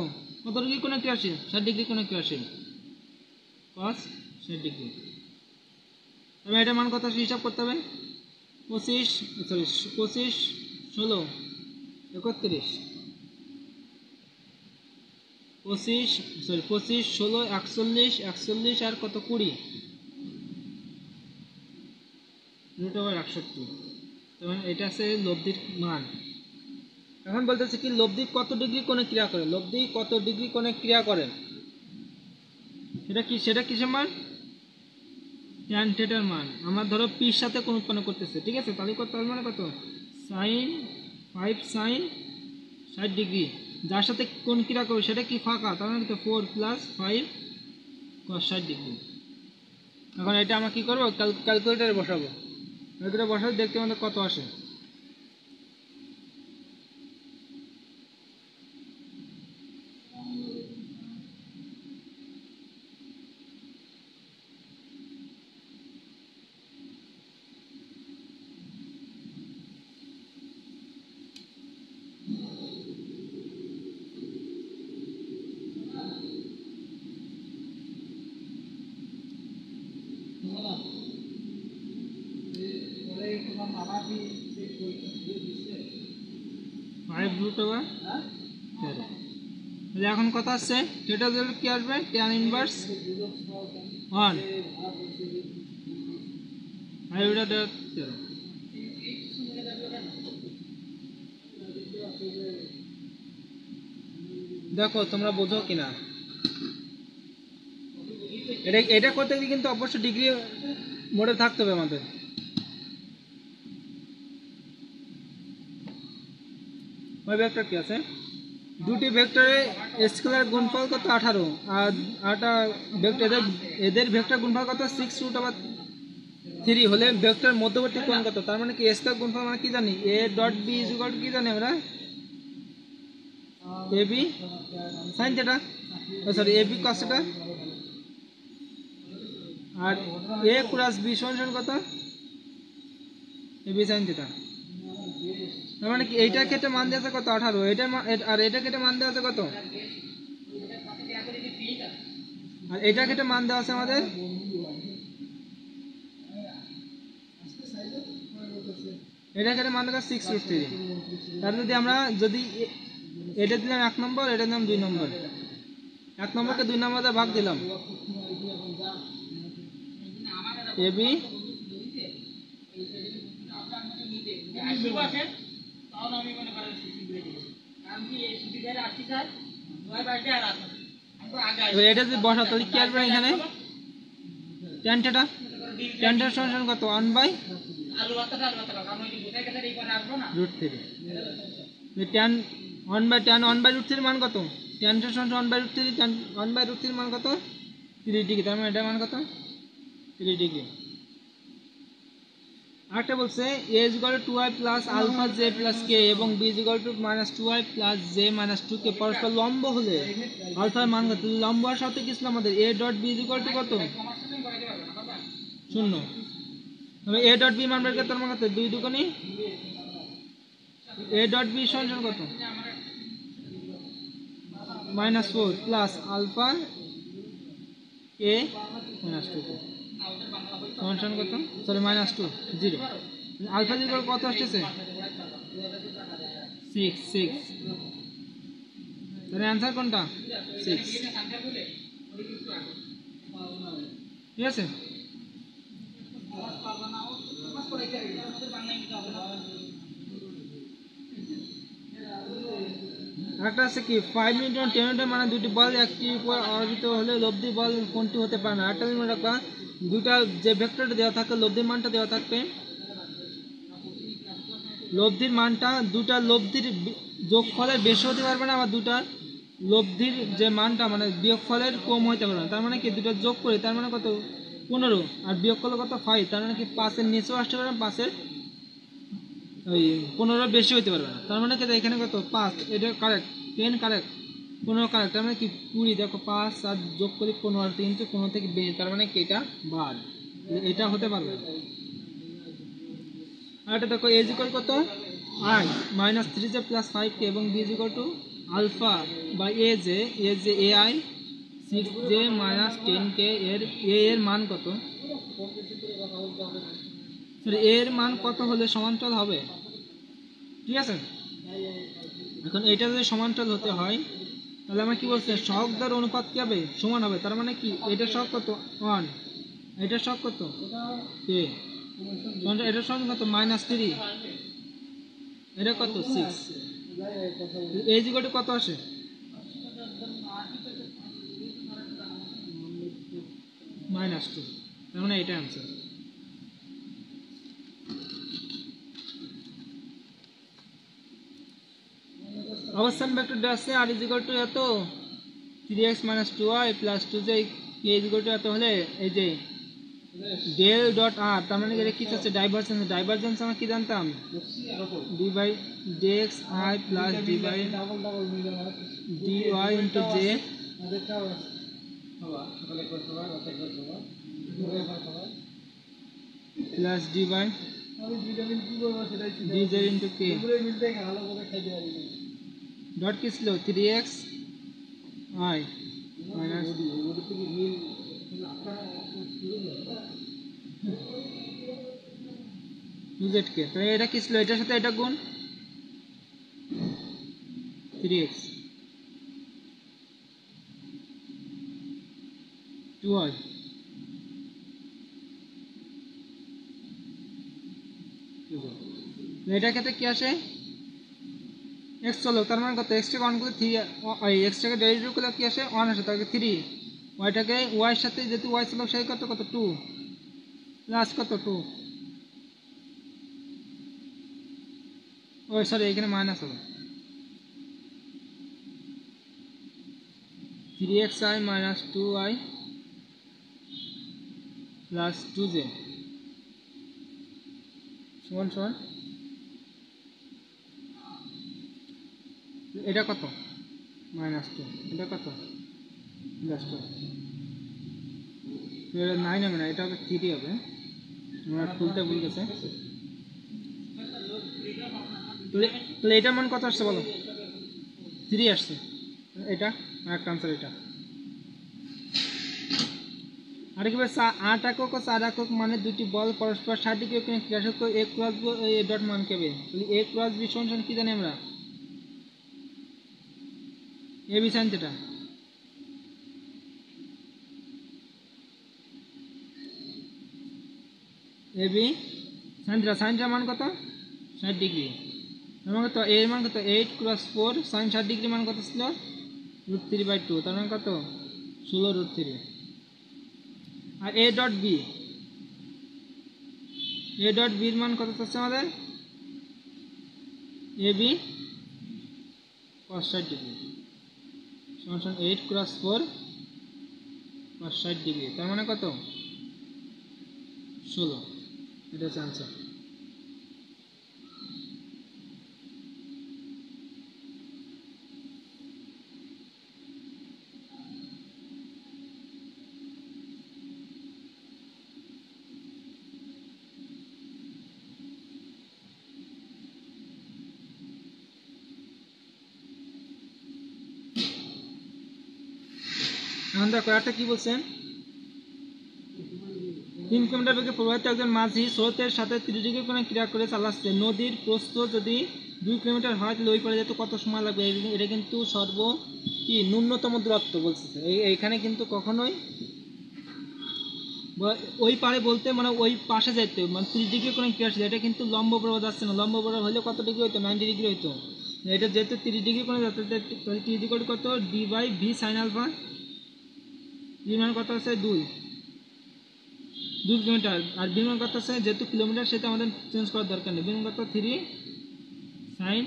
কত ডিগ্রি কোণে ক্রিয়াশীল? 60 ডিগ্রি কোণে ক্রিয়াশীল, কস 60 ডিগ্রি। তবে এটার মান কত হিসাব করতে হবে? 25 16 31, 25 16 41 আর কত 20, রুট ওভার 61। তখন এটা আছে লব্ধির মান। এখন বলতেছে কি লব্ধি কত ডিগ্রি কোণে ক্রিয়া করে, লব্ধি কত ডিগ্রি কোণে ক্রিয়া করে, সেটা কিসের মান? ট্যান থিটার মান। আমরা ধরো পির সাথে কোণ উৎপন্ন করতেছে, ঠিক আছে, তাহলে কত মানে কত? সাইন 5 সাইন 60 ডিগ্রি, যার সাথে কোণ ক্রিয়া করবে সেটা কি ফাঁকা, তার মানে তো 4 প্লাস 5 cos 60 ডিগ্রি। এখন এটা আমরা কি করবো? ক্যালকুলেটারে বসাবো, ক্যালকুলেটারে বসাবো, দেখতে আমাদের কত আসে। Five root over 13। এখন কত আসছে? থিটা দিলে কি আসবে? tan inverse 1 five root 13। দেখো তোমরা বোঝো কিনা। এটা করতে গিয়ে কিন্তু অবশ্যই ডিগ্রি মোডে থাকতে হবে আমাদের। ওই ভেক্টর কি আছে? দুটি ভেক্টরের স্কেলার গুণফল কত? 18। আর আটা ভেক্টর এদের ভেক্টর গুণফল কত? 6 রুট ওভার 3 হলে ভেক্টর মধ্যবর্তী কোণ কত? তার মানে কি স্কেলার গুণফল মানে কি জানি? a dot b is equal to কি জানি আমরা? ab sin theta, sorry ab cos theta. আর a প্লাস b সমান কত? ab sin theta. তার মানে কি এইটার ক্ষেত্রে মান দেওয়া আছে কত? 18। এটা আর এটার ক্ষেত্রে মান দেওয়া আছে কত? আর এটার ক্ষেত্রে মান দেওয়া আছে আমাদের এটার ক্ষেত্রে মান দেওয়া 6 রুট 3। তার যদি এটা দিলাম 1 নম্বর, এটা দিলাম 2 নম্বর, 1 নম্বরকে 2 নম্বর দিয়ে ভাগ দিলাম, ab এটা যদি বসা তাহলে কি আসবে এখানে? tan থিটা, tan থিটা সমান কত? 1 by root 3। tan 1 by root 3 মান কত? tan থিটা সমান 1 by root 3, tan 1 by root 3 মান কত? 3 ডিগ্রি। তার মানে এটা মান কত? 3 ডিগ্রি। আরেকটা বলছে a is equal to 2i plus alpha j plus k এবং b is equal to minus 2i plus j minus 2k পরস্পর লম্ব হলে আলফার মান কত? লম্ব আর সাথে কি ছিল আমাদের? a dot b is equal to কত? 0। তবে a ডট b মান বের করতে মান কত? 2 দুগুণী a ডট b সমান কত? -4 plus alpha a minus 2k সমান কত? সরি -2 0। আলফা জিরো কত আসছে? 6। তাহলে অ্যান্সার কোনটা? 6। ঠিক আছে। একটা আছে কি 5 নিউটন 10 নিউটন মানে দুটি বল একটি উপর আরোহিত হলে লব্ধি বল কোনটি হতে পারে না। একটা মনে রাখবা, দুটা যে ভেক্টরটা দেওয়া থাকে লব্ধির মানটা দেওয়া থাকবে, লব্ধির মানটা দুটা লব্ধির যোগফলের বেশি হতে পারবে না, আবার দুটা লব্ধির যে মানটা মানে বিয়োগফলের কম হতে পারবে না। তার মানে কি দুটো যোগ করে তার মানে কত? 15 আর বিয়োগ করলে কত? 5। তার মানে কি 5-এর নিচেও আসতে পারবে, 5-এর ওই 15 বেশি হতে পারবে না। তার মানে কি এখানে কত? 5। এটা কারেক্ট, 10 কারেক্ট, 15 কারেক্ট। তার মানে কি 20 দেখো 5 আর যোগ করি 15 আর 3 তো 15 থেকে বেশি, তার মানে কি এটা বাদ, এটা হতে পারবে না। আর এটা দেখো a ইকুয়াল কত? i minus 3j plus 5k এবং b equal to alpha by aj ai 6j minus 10k এর a এর মান কত? সরি a এর মান কত হলে সমান্তরাল হবে? ঠিক আছে। এখন এটা যদি সমান্তরাল হতে হয় তাহলে আমরা কি বলছি? সহগ দ্বার অনুপাত কি হবে? সমান হবে। তার মানে কি এটা সহগ কত? 1, এটা সহগ কত? a, এটা সহগ কত? -3, এটা কত? 6। এই জিগোটা কত আসে? -2। তার মানে এটা आंसर। অবস্থান ভেক্টর আছে r = এত 3x - 2y + 2j k = এত হলে এই যে del ডট r, তার মানে এটা কি আছে? ডাইভারজেন্স। ডাইভারজেন্স আমরা কি জানতাম? d by dx I plus d by dy into j plus d by dz into k dot কি ছিল? 3x I minus 2z কে, তো এটা কি ছিল, এটার সাথে এটা গুণ 3x 2y, এটার ক্ষেত্রে কি আসে x চলো, তার মানে কত, x টাকে অন করলে 3, x টাকে ডেরিভেটিভ করলে কি আসে 1 আসে, তাহলে 3, ওয়াইটাকে y এর সাথে যেহেতু y চলো সেই কত 2 প্লাস কত 2, সরি এখানে মাইনাস হবে 3xi minus 2y plus 2z সমান সমান এটা কত -2, এটা কত +2, এটা 9 হবে না, এটা হবে 3 হবে, আমরা খুলতে ভুল গেছে। তাহলে এটার মান কত আসছে বলো, 3 আসছে, এটা আরেকটা আনসার এটা। আর কি বলছে 8 একক ও 4 একক মানে দুটি বল পরস্পর 60 ডিগ্রি কোণে ক্রিয়াশীল করে a ক্রস b ডট মান কেবে, তাহলে a ক্রস b সমান কি জানি আমরা, a b sin theta, a b sin theta, sin theta মান কত 60 ডিগ্রি, তার মানে কত a এর মান কত 8 ক্রস 4 sin 60 ডিগ্রি মান কত ছিল √3/2, তার মানে কত 16√3। আর a dot b, a dot b এর মান কত হচ্ছে আমাদের ab cos 60 ডিগ্রি সমান 8 ক্রস 4 cos 60 ডিগ্রি, তার মানে কত 16, এটা হচ্ছে আনসার। এখন দেখো একটা কি বলছেন, 3 কিলোমিটার বেগে প্রবাহিত একজন মাঝি স্রোতের সাথে 30 ডিগ্রি কোণে ক্রিয়া করে চালাচ্ছে, নদীর প্রস্থ যদি 2 কিলোমিটার হয় তাহলে ওই পারে যেতে কত সময় লাগবে, এটা কিন্তু কি ন্যূনতম দূরত্ব বলছে, এইখানে কিন্তু কখনোই ওই পারে বলতে মানে ওই পাশে যাইতে মানে 30 ডিগ্রি কোণে ক্রিয়াশীল, এটা কিন্তু লম্ব প্রবাহ যাচ্ছে না, লম্ব প্রবাহ হলে কত ডিগ্রি হইতো 90 ডিগ্রি হইতো, এটা যেহেতু 30 ডিগ্রি কোণে যাচ্ছে, তাহলে t ইকুয়াল কত d/v sin আলফা, d মান কত আছে 2 কিলোমিটার, আর b মান কত আছে যেহেতু কিলোমিটার সেটা আমাদের চেঞ্জ করার দরকার নেই, b মান কত 3 sin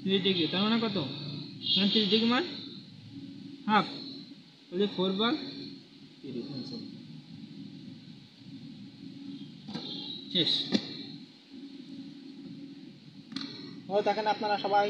3 ডিগ্রি, তার মানে কত sin 30 ডিগ্রি মান হাফ, তাহলে 4/3 শেষ। ভালো থাকেন আপনারা সবাই।